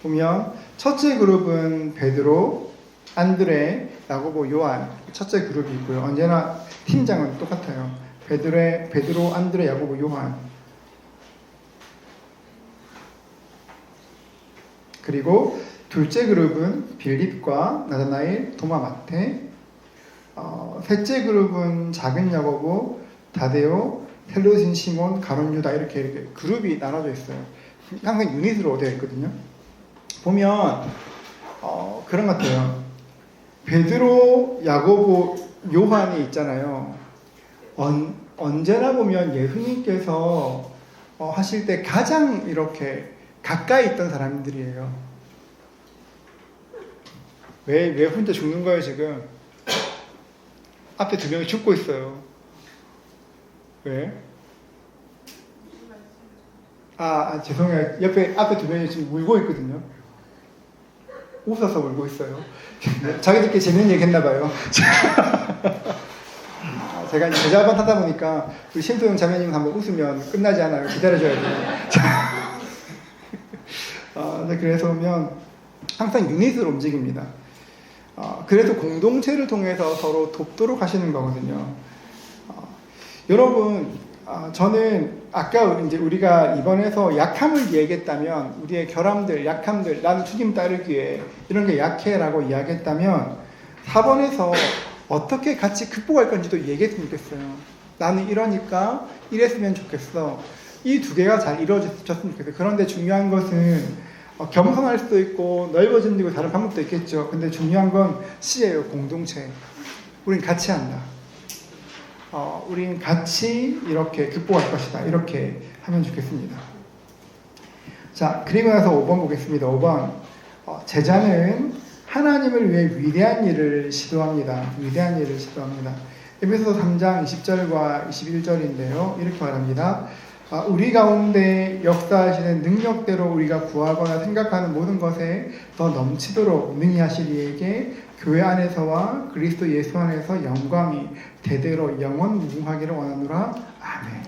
보면 첫째 그룹은 베드로, 안드레, 야고보, 요한 첫째 그룹이 있고요. 언제나 팀장은 똑같아요. 베드로, 안드레, 야고보, 요한. 그리고 둘째 그룹은 빌립과 나다나엘, 토마, 마테. 셋째 그룹은 작은 야고보, 다데오, 헬로신, 시몬, 가론, 유다 이렇게 그룹이 나눠져 있어요. 항상 유닛으로 되어 있거든요. 보면 그런 것 같아요. 베드로, 야고보, 요한이 있잖아요. 언제나 보면 예수님께서 하실 때 가장 이렇게 가까이 있던 사람들이에요. 왜 혼자 죽는 거예요 지금? 앞에 2명이 죽고 있어요. 왜? 죄송해요. 앞에 2명이 지금 울고 있거든요. 웃어서 울고 있어요. 자기들끼리 재밌는 얘기 했나봐요. 제가 이제 제자반 하다 보니까 우리 신도영 자매님 한번 웃으면 끝나지 않아요. 기다려줘야 돼요. 그래서 보면 항상 유닛으로 움직입니다. 그래서 공동체를 통해서 서로 돕도록 하시는 거거든요. 여러분, 저는 아까 이제 우리가 이번에서 약함을 얘기했다면, 우리의 결함들, 약함들, 나는 주님 따르기에 이런 게 약해라고 이야기했다면, 4번에서 어떻게 같이 극복할 건지도 얘기했으면 좋겠어요. 나는 이러니까 이랬으면 좋겠어. 이 2개가 잘 이루어졌으면 좋겠어요. 그런데 중요한 것은 겸손할 수도 있고 넓어지고 다른 방법도 있겠죠. 근데 중요한 건 C예요. 공동체. 우린 같이 한다. 우린 같이 이렇게 극복할 것이다. 이렇게 하면 좋겠습니다. 자, 그리고 나서 5번 보겠습니다. 5번. 제자는 하나님을 위해 위대한 일을 시도합니다. 위대한 일을 시도합니다. 에베소서 3장 20절과 21절인데요. 이렇게 말합니다. 우리 가운데 역사하시는 능력대로 우리가 구하거나 생각하는 모든 것에 더 넘치도록 능히 하실 이에게 교회 안에서와 그리스도 예수 안에서 영광이 대대로 영원 무궁하기를 원하노라. 아멘.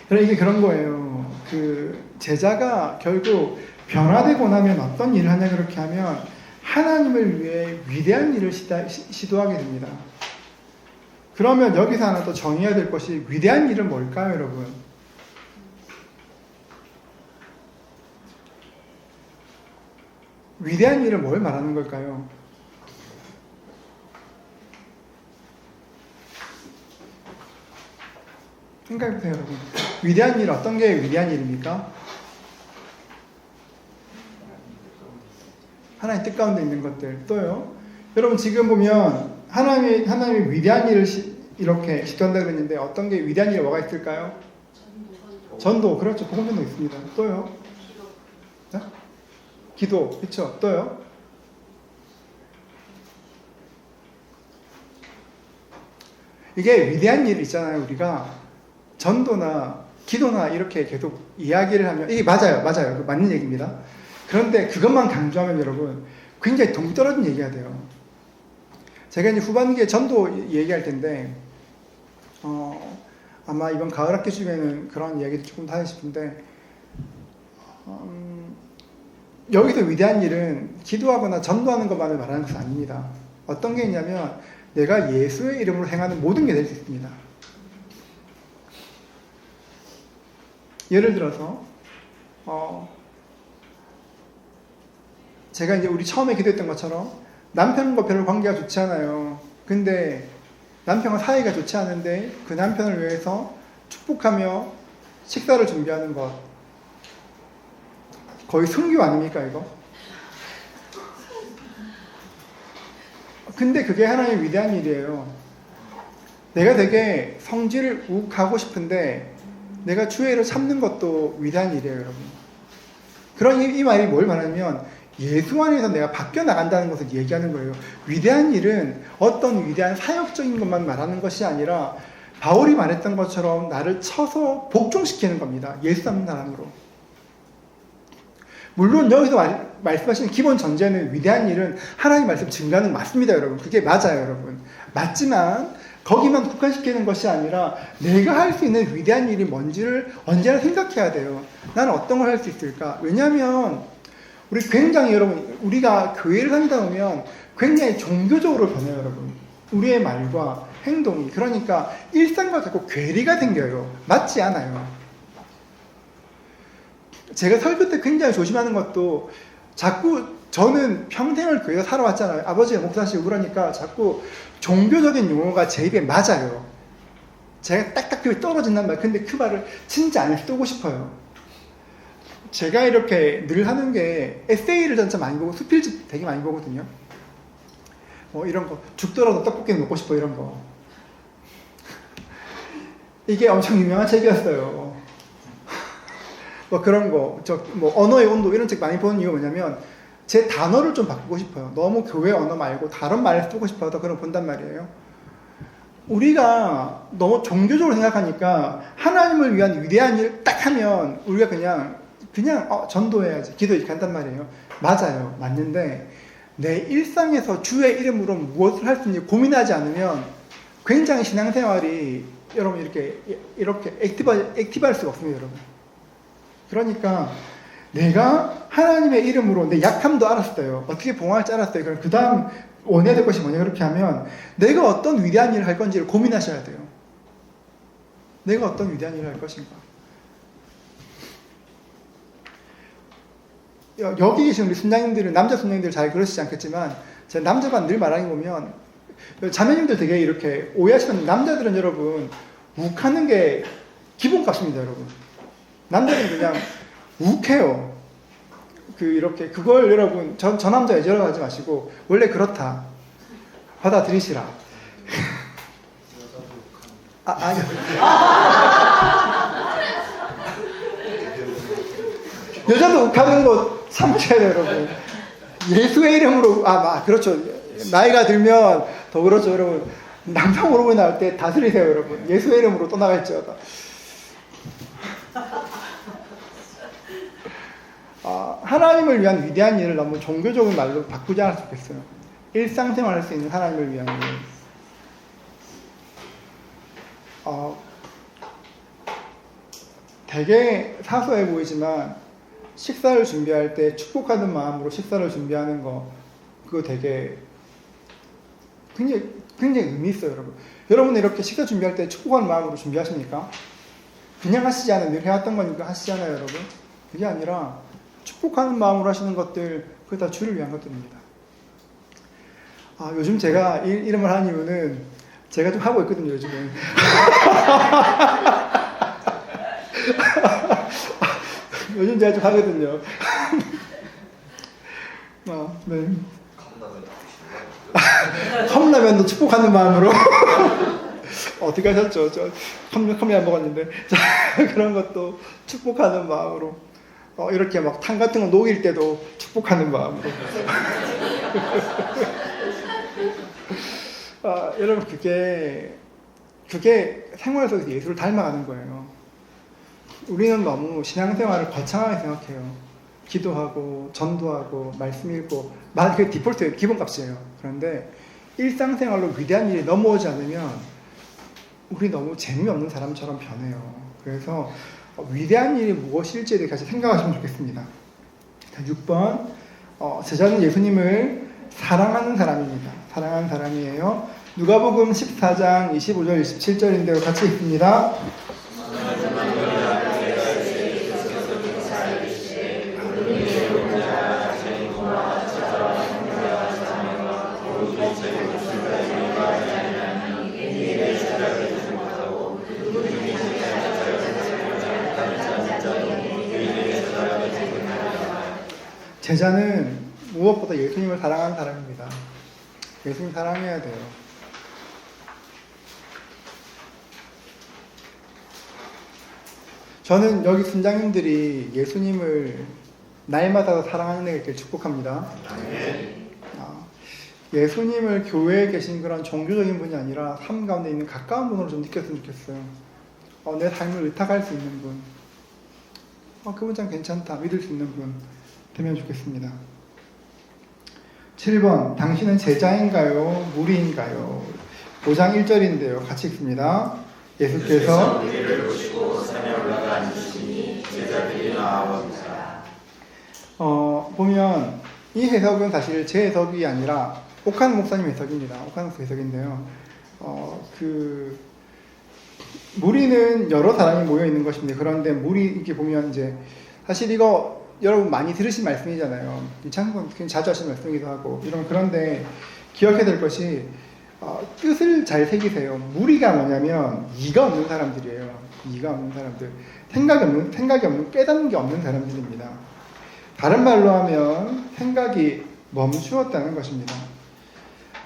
그러니까 이게 그런 거예요. 그 제자가 결국 변화되고 나면 어떤 일을 하냐 그렇게 하면 하나님을 위해 위대한 일을 시도하게 됩니다. 그러면 여기서 하나 또 정의해야 될 것이 위대한 일은 뭘까요, 여러분? 위대한 일은 뭘 말하는 걸까요? 생각해보세요, 여러분. 위대한 일, 어떤 게 위대한 일입니까? 하나님 뜻 가운데 있는 것들. 또요. 여러분, 지금 보면 하나님이 위대한 일을 이렇게 시도한다고 그랬는데 어떤 게 위대한 일이 뭐가 있을까요? 전도. 그렇죠. 복음전도 있습니다. 또요. 네? 기도. 그렇죠. 또요. 이게 위대한 일 있잖아요. 우리가 전도나 기도나 이렇게 계속 이야기를 하면 이게 맞아요. 맞는 얘기입니다. 그런데 그것만 강조하면 여러분 굉장히 동떨어진 얘기가 돼요. 제가 이제 후반기에 전도 얘기할 텐데 아마 이번 가을 학기 중에는 그런 이야기도 조금 더 하고 싶은데 여기서 위대한 일은 기도하거나 전도하는 것만을 말하는 것은 아닙니다. 어떤 게 있냐면 내가 예수의 이름으로 행하는 모든 게 될 수 있습니다. 예를 들어서 제가 이제 우리 처음에 기도했던 것처럼 남편과 별로 관계가 좋지 않아요. 근데 남편과 사이가 좋지 않은데 그 남편을 위해서 축복하며 식사를 준비하는 것. 거의 순교 아닙니까, 이거? 근데 그게 하나의 위대한 일이에요. 내가 되게 성질을 욱 하고 싶은데 내가 주의를 참는 것도 위대한 일이에요, 여러분. 그런 이 말이 뭘 말하냐면 예수 안에서 내가 바뀌어 나간다는 것을 얘기하는 거예요. 위대한 일은 어떤 위대한 사역적인 것만 말하는 것이 아니라 바울이 말했던 것처럼 나를 쳐서 복종시키는 겁니다. 예수 믿는 사람으로. 물론 여기서 말씀하시는 기본 전제는 위대한 일은 하나님 말씀 증가는 맞습니다, 여러분. 그게 맞아요, 여러분. 맞지만 거기만 국한시키는 것이 아니라 내가 할 수 있는 위대한 일이 뭔지를 언제나 생각해야 돼요. 나는 어떤 걸 할 수 있을까? 왜냐하면 우리 굉장히 여러분, 우리가 교회를 다니다 보면 굉장히 종교적으로 변해요, 여러분. 우리의 말과 행동이. 그러니까 일상과 자꾸 괴리가 생겨요. 맞지 않아요. 제가 설교 때 굉장히 조심하는 것도 자꾸 저는 평생을 교회에서 살아왔잖아요. 아버지가 목사시고 그러니까 자꾸 종교적인 용어가 제 입에 맞아요. 제가 딱딱 그 떨어진단 말이에요. 근데 그 말을 진짜 안 쓰고 싶어요. 제가 이렇게 늘 하는 게 에세이를 진짜 많이 보고 수필집 되게 많이 보거든요. 뭐 이런 거 죽더라도 떡볶이 먹고 싶어 이런 거. 이게 엄청 유명한 책이었어요. 뭐 그런 거, 뭐 언어의 온도 이런 책 많이 보는 이유가 뭐냐면 제 단어를 좀 바꾸고 싶어요. 너무 교회 언어 말고 다른 말을 쓰고 싶어서 그런 거 본단 말이에요. 우리가 너무 종교적으로 생각하니까 하나님을 위한 위대한 일을 딱 하면 우리가 그냥 전도해야지 기도 이렇게 한단 말이에요. 맞아요. 맞는데 내 일상에서 주의 이름으로 무엇을 할 수 있는지 고민하지 않으면 굉장히 신앙생활이 여러분 이렇게 액티브할 수가 없습니다, 여러분. 그러니까 내가 하나님의 이름으로 내 약함도 알았어요. 어떻게 봉할지 알았어요. 그럼 그 다음 원해야 될 것이 뭐냐 그렇게 하면 내가 어떤 위대한 일을 할 건지를 고민하셔야 돼요. 내가 어떤 위대한 일을 할 것인가. 여기 계신 우리 순장님들은 남자 순장님들 잘 그러시지 않겠지만 제가 남자반 늘 말하는 거 보면 자매님들 되게 이렇게 오해하시는 남자들은 여러분 욱하는 게 기본값입니다, 여러분. 남자들은 그냥 욱해요. 그걸 여러분 저 남자 여자라고 하지 마시고 원래 그렇다 받아들이시라. 아니. 여자도 욱하는 거 참으셔야 돼요, 여러분. 예수의 이름으로 그렇죠. 나이가 들면 더 그렇죠, 여러분. 남성 호르몬이 나올 때 다스리세요, 여러분. 예수의 이름으로 떠나갈지어다. 하나님을 위한 위대한 일을 너무 종교적인 말로 바꾸지 않았으면 좋겠어요. 일상생활 할 수 있는 하나님을 위한 일. 되게 사소해 보이지만 식사를 준비할 때 축복하는 마음으로 식사를 준비하는 거 그거 되게 굉장히 의미 있어요, 여러분. 여러분 이렇게 식사 준비할 때 축복하는 마음으로 준비하십니까? 그냥 하시지 않아요. 늘 해왔던 거니까 하시잖아요, 여러분. 그게 아니라 축복하는 마음으로 하시는 것들 그게 다 주를 위한 것들입니다. 요즘 제가 이런 말 하는 이유는 제가 좀 하고 있거든요, 요즘은. 요즘 제가 좀 하거든요. 네. 컵라면도 축복하는 마음으로. 어떻게 하셨죠? 저 컵라면 먹었는데. 자, 그런 것도 축복하는 마음으로. 이렇게 막 탕 같은 거 녹일 때도 축복하는 마음으로. 여러분, 그게 생활 속에서 예수를 닮아가는 거예요. 우리는 너무 신앙생활을 거창하게 생각해요. 기도하고, 전도하고, 말씀 읽고, 그게 디폴트예요. 기본값이에요. 그런데 일상생활로 위대한 일이 넘어오지 않으면 우리 너무 재미없는 사람처럼 변해요. 그래서 위대한 일이 무엇일지에 대해 같이 생각하시면 좋겠습니다. 6번, 제자는 예수님을 사랑하는 사람입니다. 사랑하는 사람이에요. 누가복음 14장 25절 27절인데요. 같이 읽습니다. 제자는 무엇보다 예수님을 사랑하는 사람입니다. 예수님 사랑해야 돼요. 저는 여기 순장님들이 예수님을 날마다 사랑하는 애가 있길 축복합니다. 예수님을 교회에 계신 그런 종교적인 분이 아니라 삶 가운데 있는 가까운 분으로 좀 느꼈으면 좋겠어요. 내 삶을 의탁할 수 있는 분. 그분 참 괜찮다. 믿을 수 있는 분 되면 좋겠습니다. 7번, 당신은 제자인가요? 무리인가요? 5장 1절인데요. 같이 읽습니다. 예수께서 우리를 보시고 산에 올라가 앉으시니 제자들이 나와옵니다. 보면 이 해석은 사실 제 해석이 아니라 옥한 목사님 해석입니다. 옥한 목사 해석인데요. 무리는 여러 사람이 모여 있는 것입니다. 그런데 무리 이렇게 보면 이제 사실 이거 여러분 많이 들으신 말씀이잖아요. 이창건 자주 하시는 말씀이기도 하고 그런데 기억해야 될 것이 뜻을 잘 새기세요. 무리가 뭐냐면 이가 없는 사람들이에요. 이가 없는 사람들, 생각이 없는 깨닫는 게 없는 사람들입니다. 다른 말로 하면 생각이 멈추었다는 것입니다.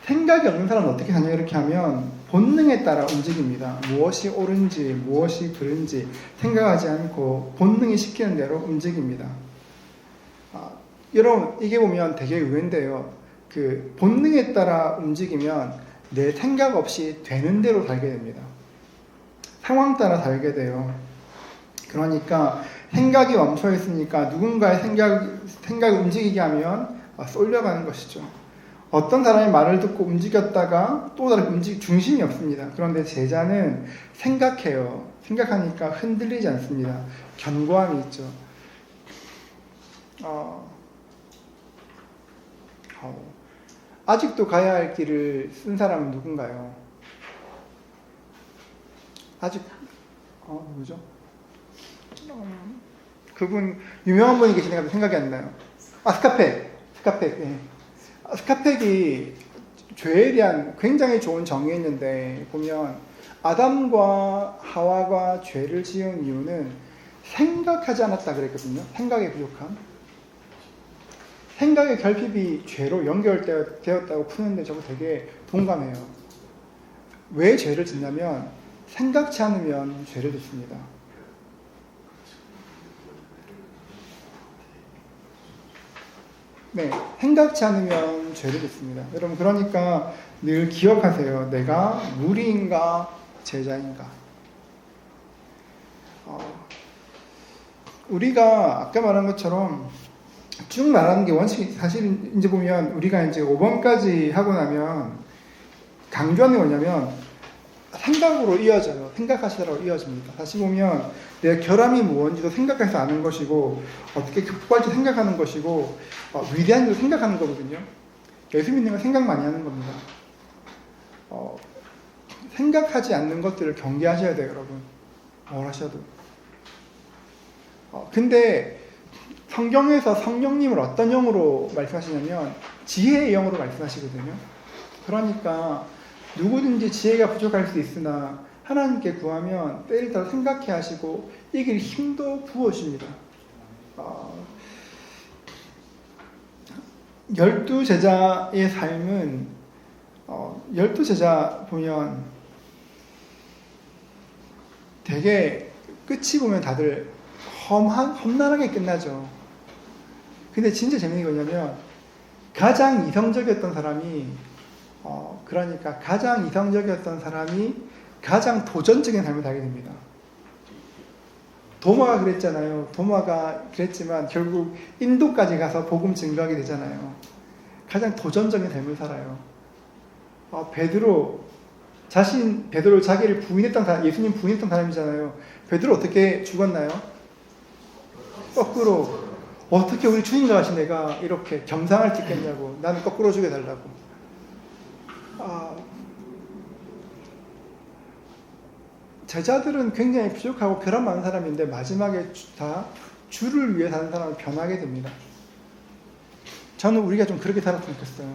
생각이 없는 사람은 어떻게 하냐 이렇게 하면 본능에 따라 움직입니다. 무엇이 옳은지 무엇이 그른지 생각하지 않고 본능이 시키는 대로 움직입니다. 여러분 이게 보면 되게 의외인데요. 그 본능에 따라 움직이면 내 생각 없이 되는 대로 살게 됩니다. 상황 따라 살게 돼요. 그러니까 생각이 멈춰 있으니까 누군가의 생각을 움직이게 하면 쏠려가는 것이죠. 어떤 사람의 말을 듣고 움직였다가 또 다른 중심이 없습니다. 그런데 제자는 생각해요. 생각하니까 흔들리지 않습니다. 견고함이 있죠. 아직도 가야 할 길을 쓴 사람은 누군가요? 아직 누구죠? 그분 유명한 분이 계시는가 생각이 안 나요. 스카펙. 예. 스카펙이 죄에 대한 굉장히 좋은 정의했는데 보면 아담과 하와가 죄를 지은 이유는 생각하지 않았다 그랬거든요. 생각의 부족함. 생각의 결핍이 죄로 연결되었다고 푸는데 저거 되게 동감해요. 왜 죄를 짓냐면 생각지 않으면 죄를 짓습니다. 네, 생각지 않으면 죄를 짓습니다. 여러분 그러니까 늘 기억하세요. 내가 무리인가 제자인가. 우리가 아까 말한 것처럼 쭉 말하는 게 원칙이 사실 이제 보면 우리가 이제 5번까지 하고 나면 강조하는 게 뭐냐면 생각으로 이어져요. 생각하시라고 이어집니다. 다시 보면 내 결함이 무엇인지도 생각해서 아는 것이고 어떻게 극복할지 생각하는 것이고 위대한 일을 생각하는 거거든요. 예수 믿는 건 생각 많이 하는 겁니다. 생각하지 않는 것들을 경계하셔야 돼요, 여러분. 뭘 하셔도. 근데 성경에서 성령님을 어떤 영으로 말씀하시냐면 지혜의 영으로 말씀하시거든요. 그러니까 누구든지 지혜가 부족할 수 있으나 하나님께 구하면 때를 따라 생각해 하시고 이길 힘도 부어주십니다. 12제자의 삶은 12제자 보면 되게 끝이 보면 다들 험난하게 끝나죠. 근데 진짜 재밌는 게 뭐냐면 가장 이성적이었던 사람이 그러니까 가장 이성적이었던 사람이 가장 도전적인 삶을 살게 됩니다. 도마가 그랬잖아요. 도마가 그랬지만 결국 인도까지 가서 복음 증거하게 되잖아요. 가장 도전적인 삶을 살아요. 베드로 자기를 부인했던 사람, 예수님 부인했던 사람이잖아요. 베드로 어떻게 죽었나요? 거꾸로. 어떻게 우리 주님과 같이 내가 이렇게 겸상할 수 있겠냐고. 나는 거꾸로 죽여달라고. 제자들은 굉장히 부족하고 결함 많은 사람인데 마지막에 다 주를 위해 사는 사람을 변하게 됩니다. 저는 우리가 좀 그렇게 살았으면 좋겠어요.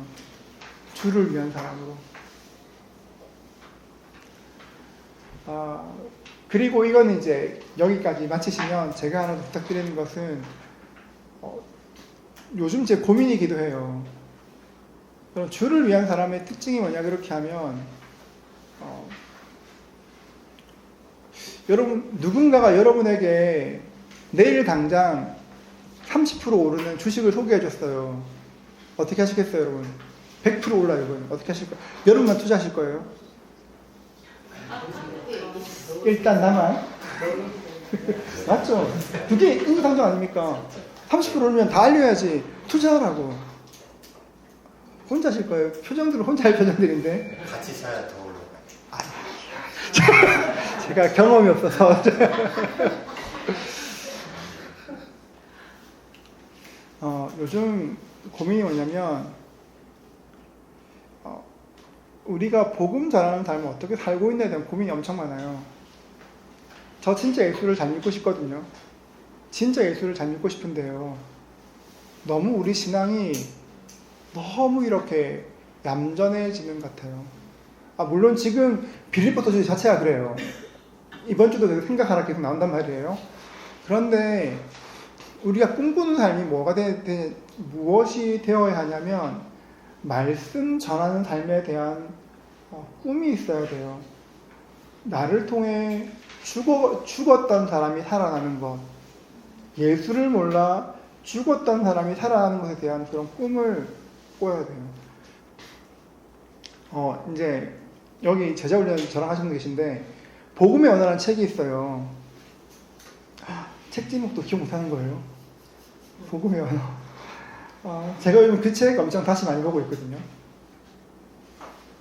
주를 위한 사람으로. 그리고 이거는 이제 여기까지 마치시면 제가 하나 부탁드리는 것은 요즘 제 고민이기도 해요. 그럼 주를 위한 사람의 특징이 뭐냐 그렇게 하면 여러분 누군가가 여러분에게 내일 당장 30% 오르는 주식을 소개해 줬어요. 어떻게 하시겠어요, 여러분? 100% 올라요, 이건. 어떻게 하실 거예요? 여러분만 투자하실 거예요? 일단 나만. 맞죠? 그게 인상정 아닙니까? 30% 오르면 다 알려야지. 투자하라고. 혼자 하실 거예요. 표정들은 혼자 할 표정들인데. 같이 사야 더 올라가요. 제가 경험이 없어서. 요즘 고민이 뭐냐면, 우리가 복음 전하는 삶을 어떻게 살고 있냐에 대한 고민이 엄청 많아요. 저 진짜 예수를 잘 믿고 싶거든요. 진짜 예수를 잘 믿고 싶은데요. 너무 우리 신앙이 너무 이렇게 얌전해지는 것 같아요. 물론 지금 빌립보서 주의 자체가 그래요. 이번 주도 생각하라 계속 나온단 말이에요. 그런데 우리가 꿈꾸는 삶이 무엇이 되어야 하냐면 말씀 전하는 삶에 대한 꿈이 있어야 돼요. 나를 통해 죽었던 사람이 살아나는 것, 예수를 몰라 죽었던 사람이 살아나는 것에 대한 그런 꿈을 꿔야 돼요. 이제 여기 제자훈련 저랑 하시는 분 계신데 복음의 언어라는 책이 있어요. 책 제목도 기억 못하는 거예요. 복음의 언어. 제가 요즘 그 책 엄청 다시 많이 보고 있거든요.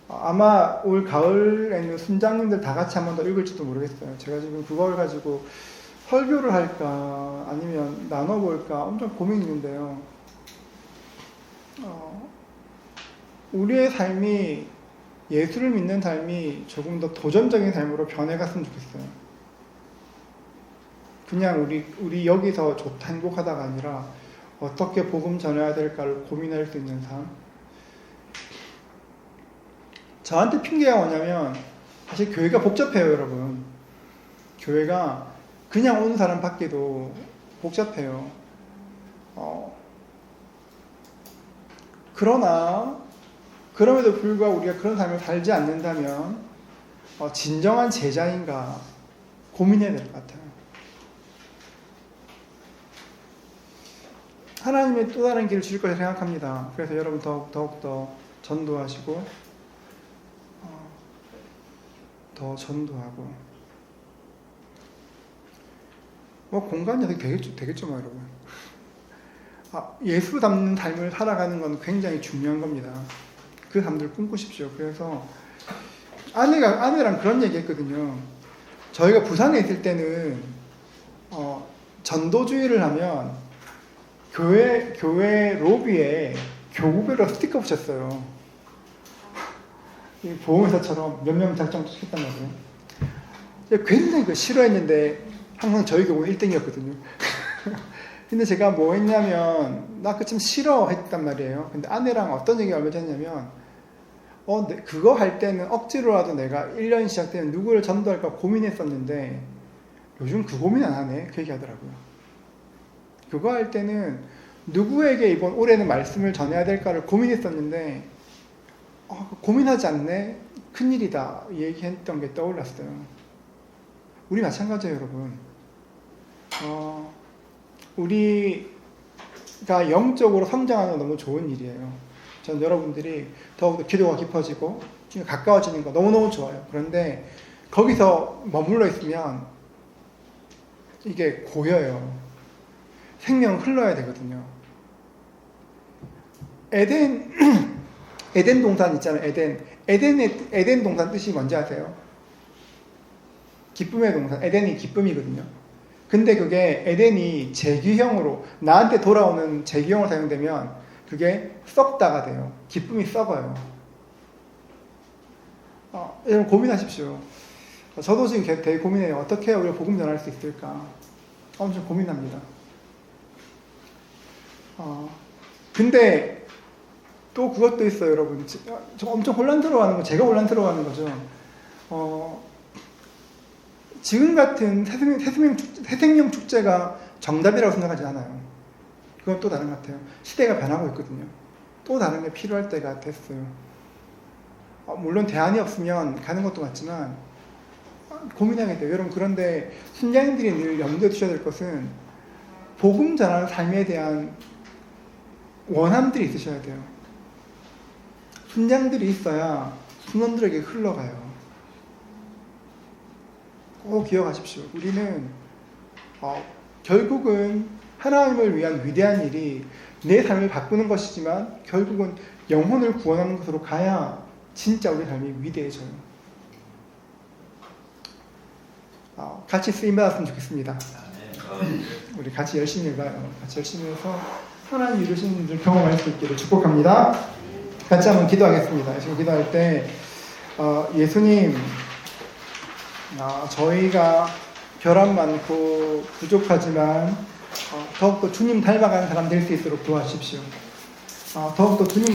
아마 올 가을에는 순장님들 다 같이 한 번 더 읽을지도 모르겠어요. 제가 지금 그걸 가지고 설교를 할까 아니면 나눠볼까 엄청 고민이 있는데요. 우리의 삶이 예수를 믿는 삶이 조금 더 도전적인 삶으로 변해갔으면 좋겠어요. 그냥 우리 여기서 좋다 행복하다가 아니라 어떻게 복음 전해야 될까를 고민할 수 있는 삶. 저한테 핑계가 뭐냐면 사실 교회가 복잡해요, 여러분. 교회가 그냥 오는 사람 밖에도 복잡해요. 그럼에도 불구하고 우리가 그런 삶을 살지 않는다면 진정한 제자인가 고민해야 될 것 같아요. 하나님의 또 다른 길을 주실 거라 생각합니다. 그래서 여러분 더욱더 전도하시고 더 전도하고 공간이 되겠죠, 여러분. 예수 닮는 삶을 살아가는 건 굉장히 중요한 겁니다. 그 삶들 꿈꾸십시오. 그래서 아내랑 그런 얘기 했거든요. 저희가 부산에 있을 때는 전도주의를 하면 교회 로비에 교구별로 스티커 붙였어요. 보험회사처럼 몇 명 작정했단 말이에요. 굉장히 싫어했는데 항상 저희 교구는 1등이었거든요. 근데 제가 뭐 했냐면 나 그 참 싫어했단 말이에요. 근데 아내랑 어떤 얘기가 얼마 전에 했냐면 그거 할 때는 억지로라도 내가 1년 시작되면 누구를 전도할까 고민했었는데 요즘 그 고민 안 하네. 그 얘기 하더라고요. 그거 할 때는 누구에게 이번 올해는 말씀을 전해야 될까를 고민했었는데 고민하지 않네. 큰일이다. 이 얘기했던 게 떠올랐어요. 우리 마찬가지예요, 여러분. 우리가 영적으로 성장하는 건 너무 좋은 일이에요. 전 여러분들이 더욱더 기도가 깊어지고 가까워지는 거 너무너무 좋아요. 그런데 거기서 머물러 있으면 이게 고여요. 생명은 흘러야 되거든요. 에덴 동산 있잖아요. 에덴 동산 뜻이 뭔지 아세요? 기쁨의 동산. 에덴이 기쁨이거든요. 근데 그게 에덴이 재규형으로 나한테 돌아오는 재규형으로 사용되면 그게 썩다가 돼요. 기쁨이 썩어요. 여러분 고민하십시오. 저도 지금 되게 고민해요. 어떻게 우리가 복음 전할 수 있을까? 엄청 고민합니다. 근데 또 그것도 있어요, 여러분. 저 엄청 혼란스러워하는 거, 제가 혼란스러워하는 거죠. 지금 같은 새생명 축제가 정답이라고 생각하지 않아요. 그건 또 다른 것 같아요. 시대가 변하고 있거든요. 또 다른 게 필요할 때가 됐어요. 물론 대안이 없으면 가는 것도 맞지만 고민하게 돼요. 여러분 그런데 신자님들이 늘 염두에 두셔야 될 것은 복음 전하는 삶에 대한 원함들이 있으셔야 돼요. 순장들이 있어야 순원들에게 흘러가요. 꼭 기억하십시오. 우리는 결국은 하나님을 위한 위대한 일이 내 삶을 바꾸는 것이지만 결국은 영혼을 구원하는 것으로 가야 진짜 우리 삶이 위대해져요. 같이 쓰임 받았으면 좋겠습니다. 아멘. 우리 같이 열심히 해봐요. 같이 열심히 해서 하나님 이루신 줄 경험할 수 있기를 축복합니다. 같이 한번 기도하겠습니다. 지금 기도할 때 예수님, 저희가 결함 많고 부족하지만 더욱더 주님 닮아가는 사람 될 수 있도록 도와주십시오. 더욱더 주님